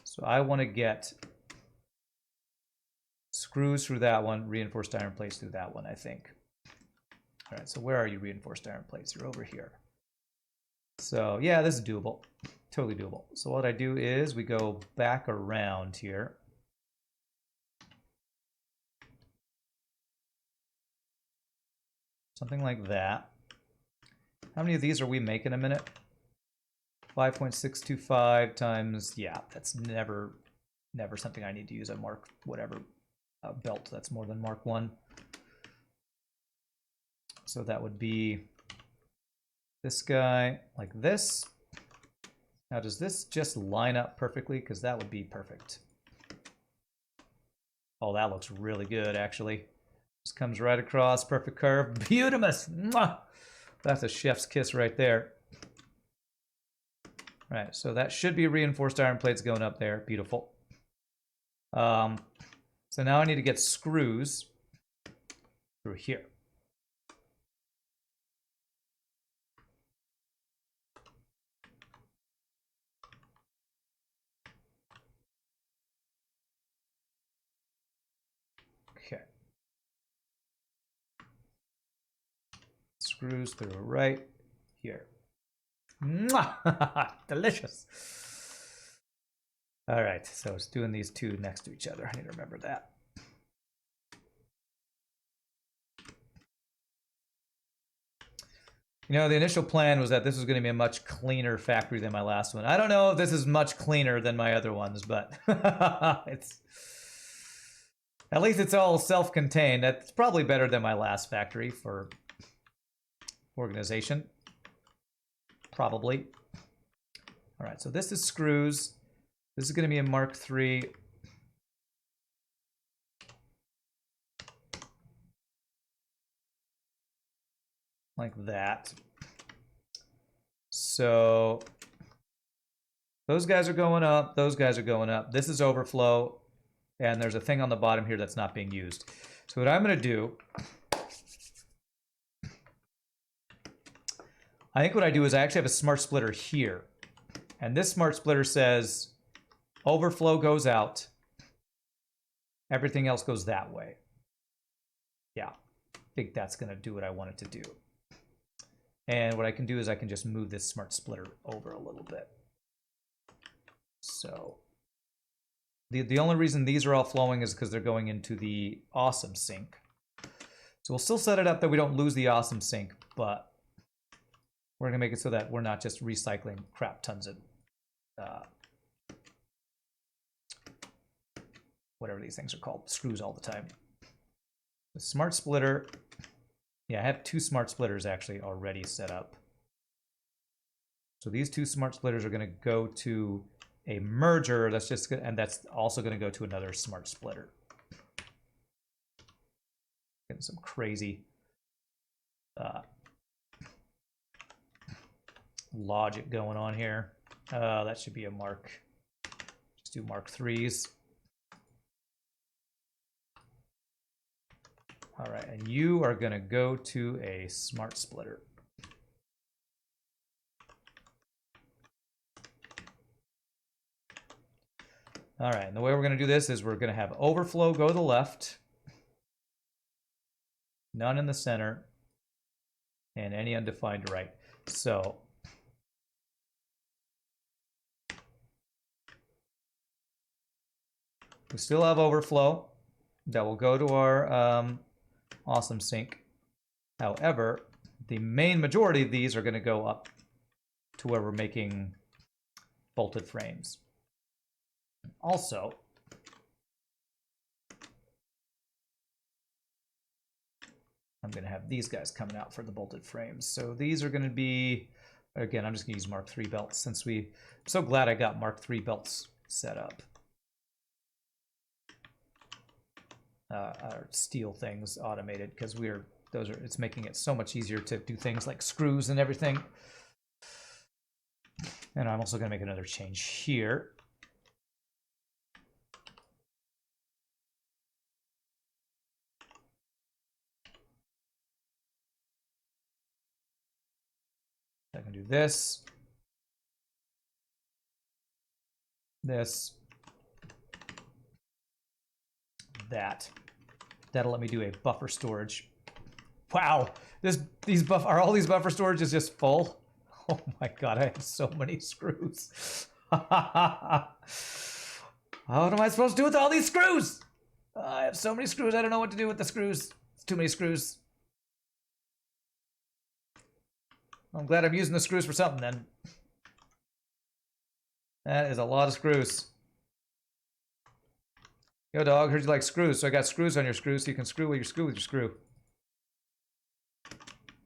So I want to get screws through that one, reinforced iron plates through that one, I think. All right, so where are you, reinforced iron plates? You're over here. So yeah, this is doable. Totally doable. So what I do is we go back around here. Something like that. How many of these are we making a minute? 5.625 times, yeah, that's never something I need to use a Mark whatever belt that's more than Mark 1. So that would be this guy like this. Now, does this just line up perfectly? Because that would be perfect. Oh, that looks really good, actually. Just comes right across, perfect curve. Beautimous! Mwah! That's a chef's kiss right there. All right, so that should be reinforced iron plates going up there. Beautiful. So now I need to get screws through here. Okay. Screws through right here. Mwah! Delicious. All right, so it's doing these two next to each other. I need to remember that. You know, the initial plan was that this was going to be a much cleaner factory than my last one. I don't know if this is much cleaner than my other ones, but it's at least it's all self-contained. That's probably better than my last factory for organization. Probably. All right, so this is screws. This is going to be a Mark III. Like that. So those guys are going up. Those guys are going up. This is overflow. And there's a thing on the bottom here that's not being used. So what I'm going to do, I think what I do is I actually have a smart splitter here. And this smart splitter says overflow goes out. Everything else goes that way. Yeah, I think that's going to do what I want it to do. And what I can do is I can just move this smart splitter over a little bit. So the only reason these are all flowing is because they're going into the awesome sink. So we'll still set it up that we don't lose the awesome sink, but we're going to make it so that we're not just recycling crap tons of whatever these things are called, screws all the time. The smart splitter Yeah, I have 2 smart splitters actually already set up. So these 2 smart splitters are going to go to a merger. That's just, and that's also going to go to another smart splitter. Getting some crazy logic going on here. That should be a mark. Just do mark 3s. All right, and you are going to go to a smart splitter. All right, and the way we're going to do this is we're going to have overflow go to the left, none in the center, and any undefined right. So we still have overflow that will go to our awesome sync. However, the main majority of these are going to go up to where we're making bolted frames. Also, I'm going to have these guys coming out for the bolted frames. So these are going to be, again, I'm just going to use Mark III belts since I'm so glad I got Mark III belts set up. Our steel things automated because it's making it so much easier to do things like screws and everything. And I'm also going to make another change here. I can do this, that'll let me do a buffer storage. Wow, all these buffer storage is just full. Oh my god, I have so many screws. What am I supposed to do with all these screws? I have so many screws, I don't know what to do with the screws. It's too many screws. I'm glad I'm using the screws for something then. That is a lot of screws. Yo, dog, heard you like screws, so I got screws on your screws so you can screw with your screw with your screw.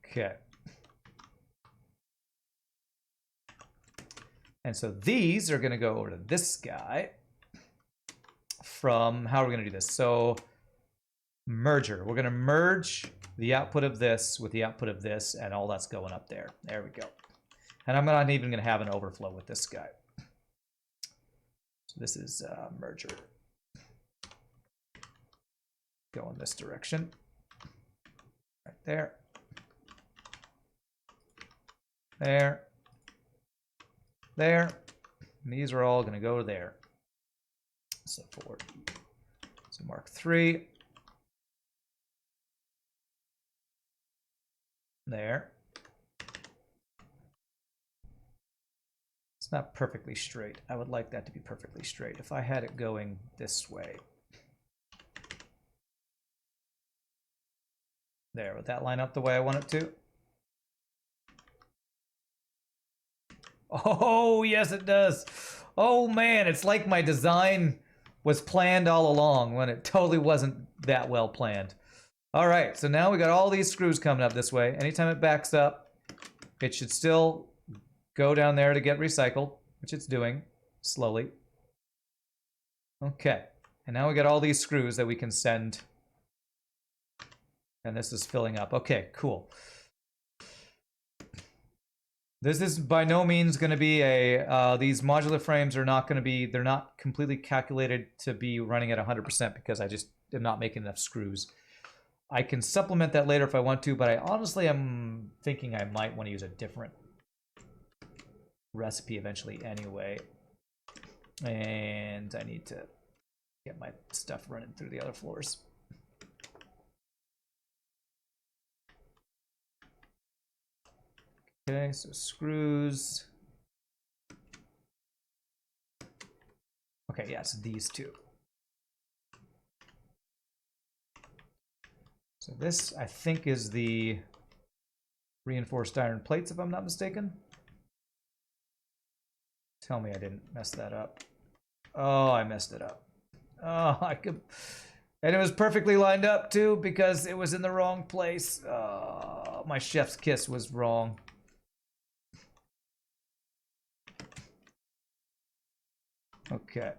Okay. And so these are going to go over to this guy from, how are we going to do this? So merger. We're going to merge the output of this with the output of this, and all that's going up there. There we go. And I'm not even going to have an overflow with this guy. So this is merger. Go in this direction. Right there. There. There. And these are all going to go there. So Mark III. There. It's not perfectly straight. I would like that to be perfectly straight. If I had it going this way. There, would that line up the way I want it to? Oh, yes, it does. Oh, man, it's like my design was planned all along when it totally wasn't that well planned. All right, so now we got all these screws coming up this way. Anytime it backs up, it should still go down there to get recycled, which it's doing slowly. Okay, and now we got all these screws that we can send. And this is filling up. Okay, cool. This is by no means going to be a, these modular frames are not going to be, they're not completely calculated to be running at 100% because I just am not making enough screws. I can supplement that later if I want to, but I honestly am thinking I might want to use a different recipe eventually anyway. And I need to get my stuff running through the other floors. Okay, so screws. Okay, yes, these two. So this, I think, is the reinforced iron plates, if I'm not mistaken. Tell me I didn't mess that up. Oh, I messed it up. Oh, And it was perfectly lined up too because it was in the wrong place. My chef's kiss was wrong. Okay.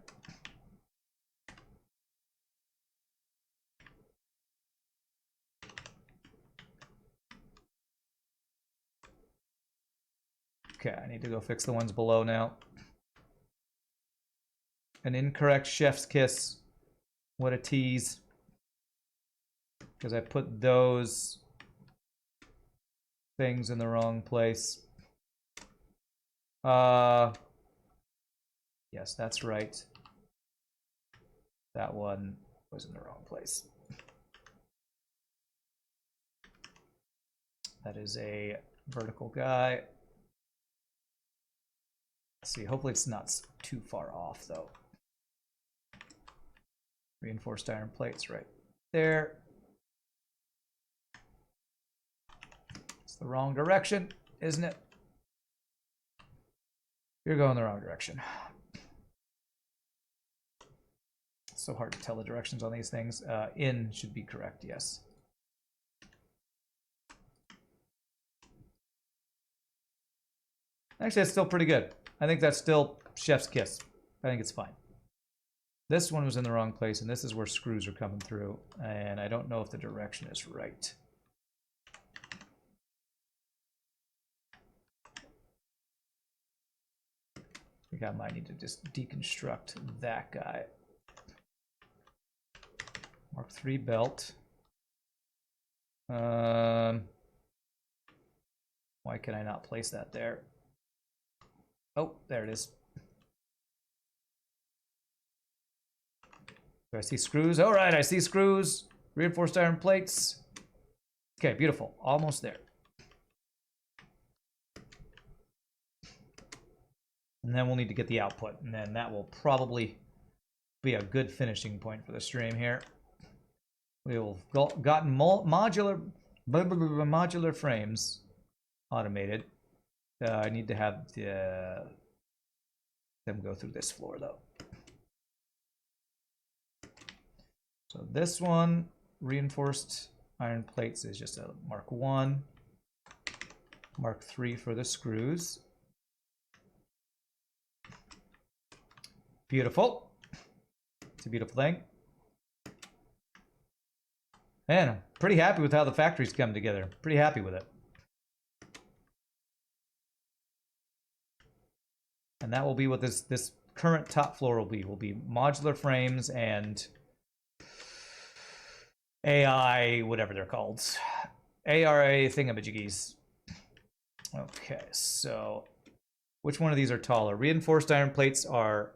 Okay, I need to go fix the ones below now. An incorrect chef's kiss. What a tease. Because I put those things in the wrong place. Yes, that's right. That one was in the wrong place. That is a vertical guy. Let's see, hopefully it's not too far off though. Reinforced iron plates right there. It's the wrong direction, isn't it? You're going the wrong direction. It's so hard to tell the directions on these things. In should be correct, yes. Actually, that's still pretty good. I think that's still chef's kiss. I think it's fine. This one was in the wrong place, and this is where screws are coming through, and I don't know if the direction is right. I think I might need to just deconstruct that guy. Mark III belt. Why can I not place that there? Oh, there it is. Do I see screws? All right, I see screws. Reinforced iron plates. Okay, beautiful. Almost there. And then we'll need to get the output, and then that will probably be a good finishing point for the stream here. We will gotten modular frames automated. I need to have them go through this floor though. So this one, reinforced iron plates, is just a Mark 1. Mark 3 for the screws. Beautiful. It's a beautiful thing. Man, I'm pretty happy with how the factory's come together. Pretty happy with it. And that will be what this current top floor will be. Will be modular frames and AI, whatever they're called. ARA thingamajiggies. Okay, so which one of these are taller? Reinforced iron plates are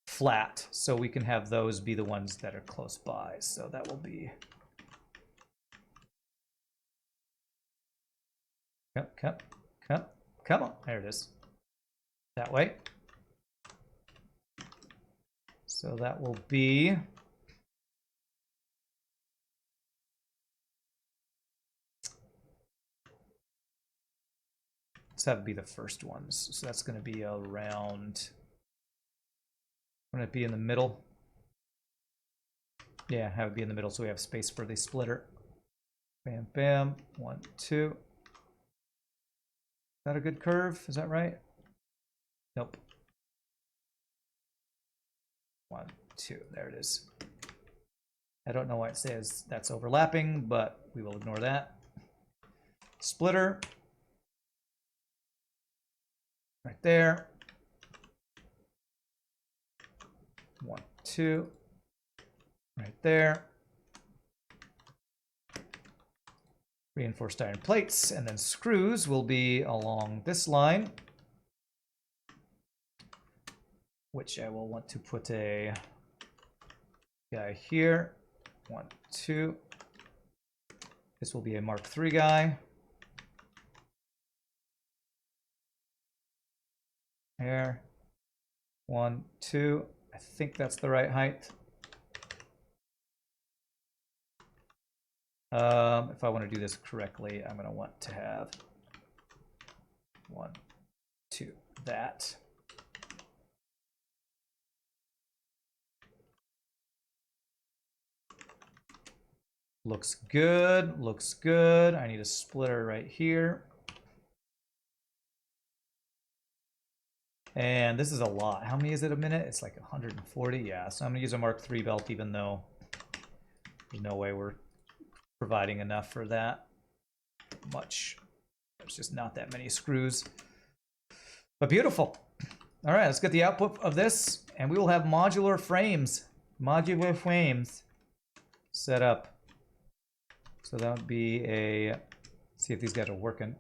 flat, so we can have those be the ones that are close by. So that will be... Come on. There it is. That way. So that will be... Let's have it be the first ones. So that's going to be around... Going to be in the middle. Yeah, have it be in the middle so we have space for the splitter. Bam, bam. 1, 2. Is that a good curve? Is that right? Nope. 1, 2. There it is. I don't know why it says that's overlapping, but we will ignore that. Splitter. Right there. 1, 2. Right there. Reinforced iron plates, and then screws will be along this line, which I will want to put a guy here. 1, 2. This will be a Mark III guy. There. 1, 2. I think that's the right height. If I want to do this correctly, I'm going to want to have 1, 2, that. Looks good, looks good. I need a splitter right here. And this is a lot. How many is it a minute? It's like 140. Yeah, so I'm gonna use a Mark III belt even though there's no way we're providing enough for that much. There's just not that many screws. But beautiful. All right, let's get the output of this and we will have modular frames. Modular frames set up. So that would be a, see if these guys are working.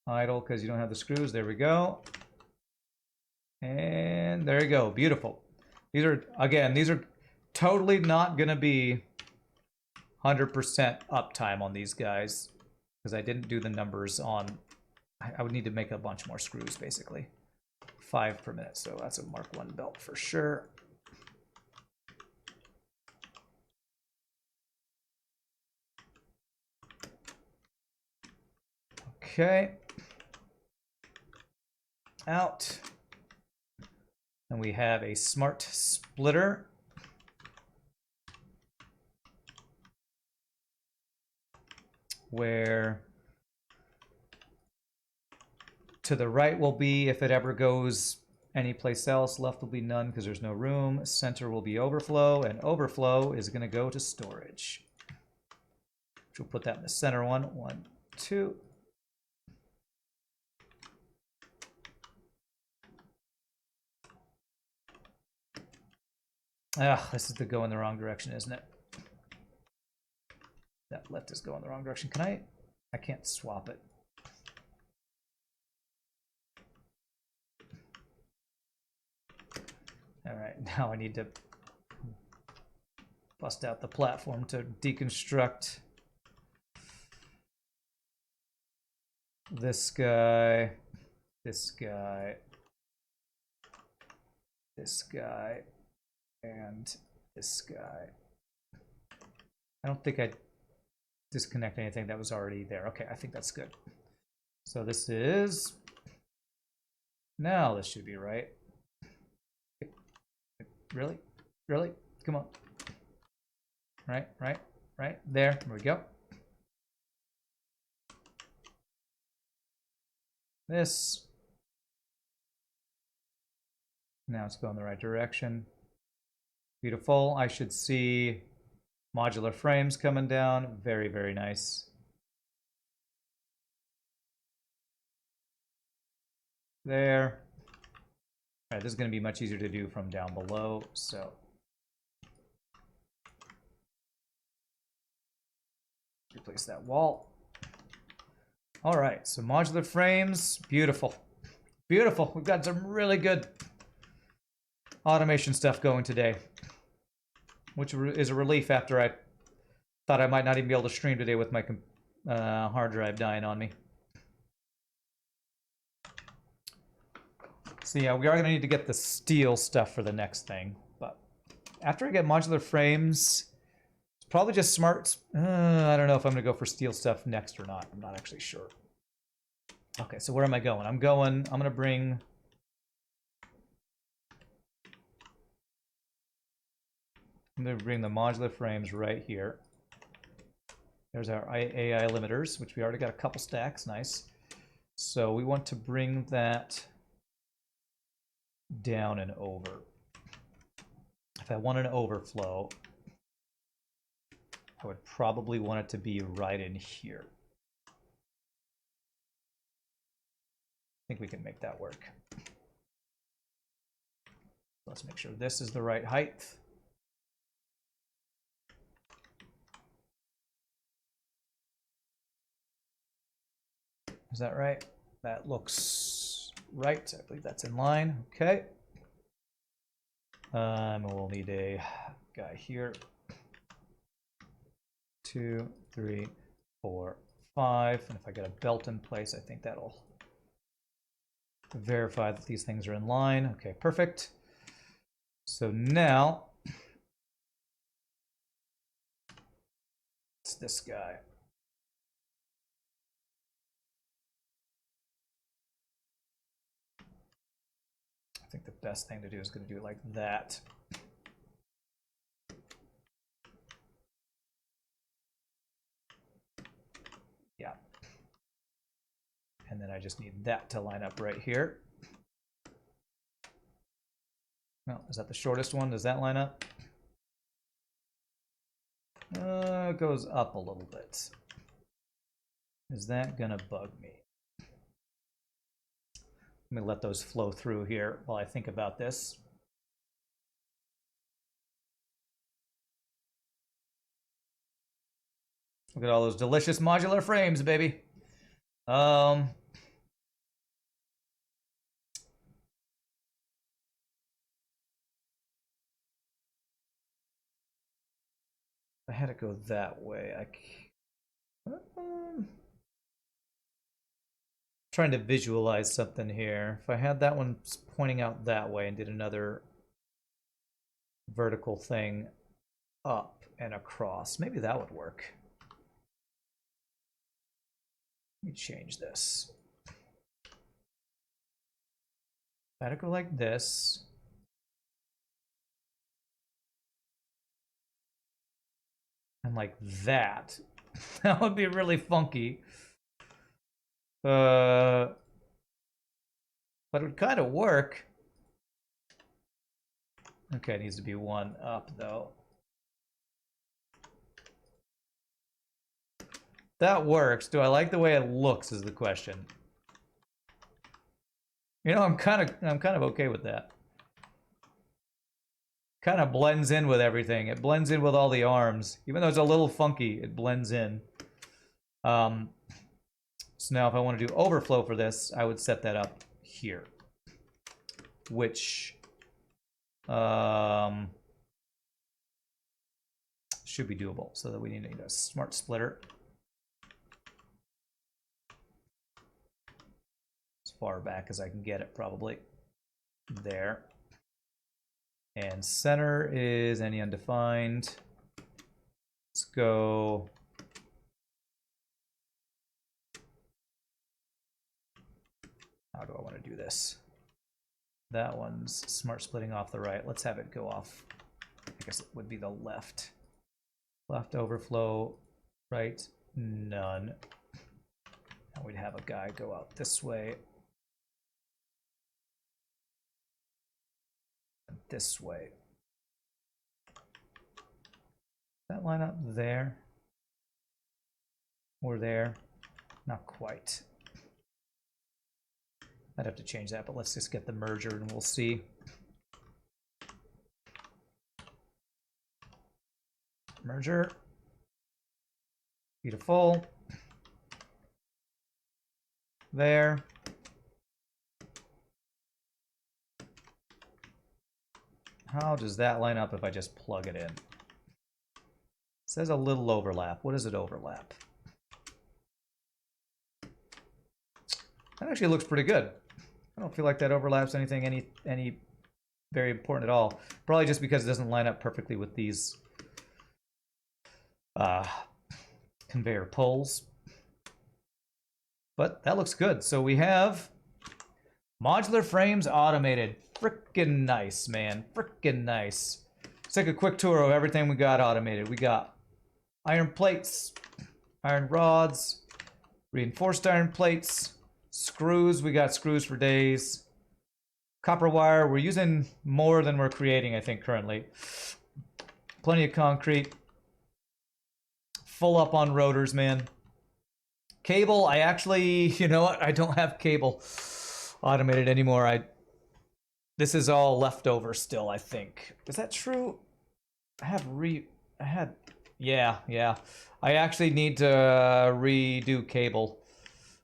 Idle because you don't have the screws. There we go. And there you go. Beautiful. These are, again, these are totally not going to be 100% uptime on these guys because I didn't do the numbers on, I would need to make a bunch more screws basically. 5 per minute. So that's a Mark I belt for sure. Okay. Out. And we have a smart splitter. Where to the right will be if it ever goes anyplace else, left will be none because there's no room, center will be overflow, and overflow is going to go to storage. Which we'll put that in the center one. 1, 2. Ah, this is the go in the wrong direction, isn't it? That left is going the wrong direction. Can I can't swap it. All right, now I need to bust out the platform to deconstruct this guy, this guy, this guy, and this guy. I don't think I disconnect anything that was already there. Okay, I think that's good. So this is, now this should be right. Really? Really? Come on. Right, right, right. There we go. This. Now it's going the right direction. Beautiful. I should see modular frames coming down. Very, very nice. There. All right, this is going to be much easier to do from down below, so replace that wall. All right, so modular frames, beautiful. Beautiful. We've got some really good automation stuff going today, which is a relief after I thought I might not even be able to stream today with my hard drive dying on me. So yeah, we are going to need to get the steel stuff for the next thing. But after I get modular frames, it's probably just smart. I don't know if I'm going to go for steel stuff next or not. I'm not actually sure. Okay, so where am I going? I'm going to bring... I'm going to bring the modular frames right here. There's our AI limiters, which we already got a couple stacks. Nice. So we want to bring that down and over. If I want an overflow, I would probably want it to be right in here. I think we can make that work. Let's make sure this is the right height. Is that right? That looks right. I believe that's in line. Okay. We'll need a guy here. 2, 3, 4, 5. And if I get a belt in place, I think that'll verify that these things are in line. Okay, perfect. So now it's this guy. I think the best thing to do is going to do it like that. then I just need that to line up right here. No, is that the shortest one? Does that line up? It goes up a little bit. Is that gonna bug me? Let me let those flow through here while I think about this. Look at all those delicious modular frames, baby. If I had to go that way, trying to visualize something here. If I had that one pointing out that way and did another vertical thing up and across, maybe that would work. Let me change this. If I had to go like this. And like that. That would be really funky. But it would kind of work. Okay, it needs to be one up though. That works. Do I like the way it looks is the question. You know, I'm kind of okay with that. Kind of blends in with everything. It blends in with all the arms. Even though it's a little funky, it blends in. So now if I want to do overflow for this, I would set that up here. Which should be doable. So that we need a smart splitter. As far back as I can get it, probably. There. And center is any undefined. Let's go. How do I want to do this? That one's smart splitting off the right. Let's have it go off. I guess it would be the left. Left overflow, right, none. And we'd have a guy go out this way. This way. That line up there or there? Not quite. I'd have to change that, but let's just get the merger and we'll see. Merger. Beautiful. There. How does that line up if I just plug it in? It says a little overlap. What does it overlap? That actually looks pretty good. I don't feel like that overlaps anything any very important at all. Probably just because it doesn't line up perfectly with these conveyor pulls. But that looks good. So we have modular frames automated. Frickin' nice, man. Frickin' nice. Let's take a quick tour of everything we got automated. We got iron plates, iron rods, reinforced iron plates, screws. We got screws for days. Copper wire. We're using more than we're creating, I think, currently. Plenty of concrete. Full up on rotors, man. Cable, I actually, you know what? I don't have cable automated anymore. This is all leftover still, I think. Is that true? Yeah. I actually need to redo cable.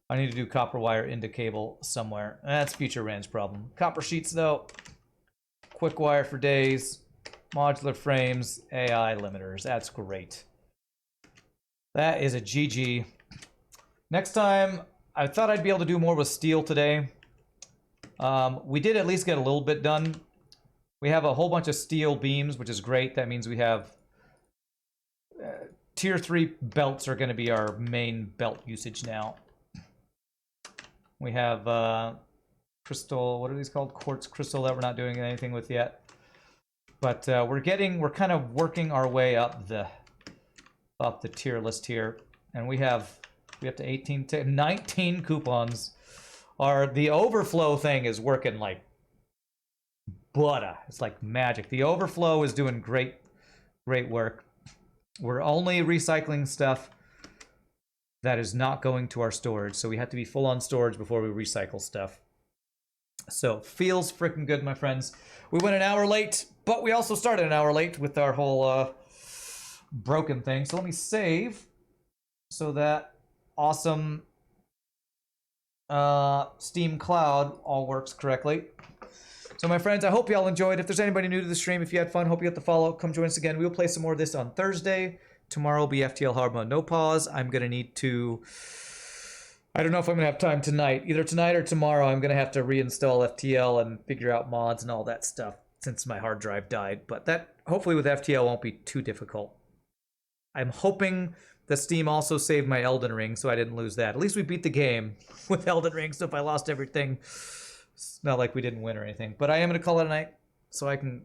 I need to do copper wire into cable somewhere. That's future Rand's problem. Copper sheets, though. Quick wire for days. Modular frames. AI limiters. That's great. That is a GG. Next time, I thought I'd be able to do more with steel today. We did at least get a little bit done. We have a whole bunch of steel beams, which is great. That means we have tier 3 belts are going to be our main belt usage now. We have crystal, what are these called? Quartz crystal that we're not doing anything with yet. But we're kind of working our way up the tier list here. And we have to 19 coupons. The overflow thing is working like butter. It's like magic. The overflow is doing great work. We're only recycling stuff that is not going to our storage, so we have to be full on storage before we recycle stuff. So feels freaking good, my friends. We went an hour late, but we also started an hour late with our whole broken thing. So let me save so that awesome Steam Cloud all works correctly. So my friends, I hope y'all enjoyed. If there's anybody new to the stream, if you had fun, hope you got the follow. Come join us again. We will play some more of this on Thursday. Tomorrow will be FTL hard mode, no pause. I'm going to need to... I don't know if I'm going to have time tonight. Either tonight or tomorrow, I'm going to have to reinstall FTL and figure out mods and all that stuff since my hard drive died. But that, hopefully with FTL, won't be too difficult. I'm hoping that Steam also saved my Elden Ring, so I didn't lose that. At least we beat the game with Elden Ring, so if I lost everything, it's not like we didn't win or anything. But I am going to call it a night so I can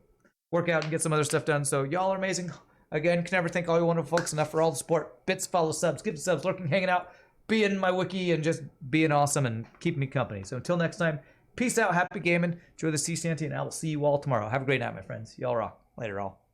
work out and get some other stuff done. So y'all are amazing. Again, can never thank all you wonderful folks enough for all the support. Bits, follow, subs, give subs, lurking, hanging out, being my wiki, and just being awesome and keeping me company. So until next time, peace out, happy gaming, enjoy the sea shanty, and I will see you all tomorrow. Have a great night, my friends. Y'all rock. Later, all.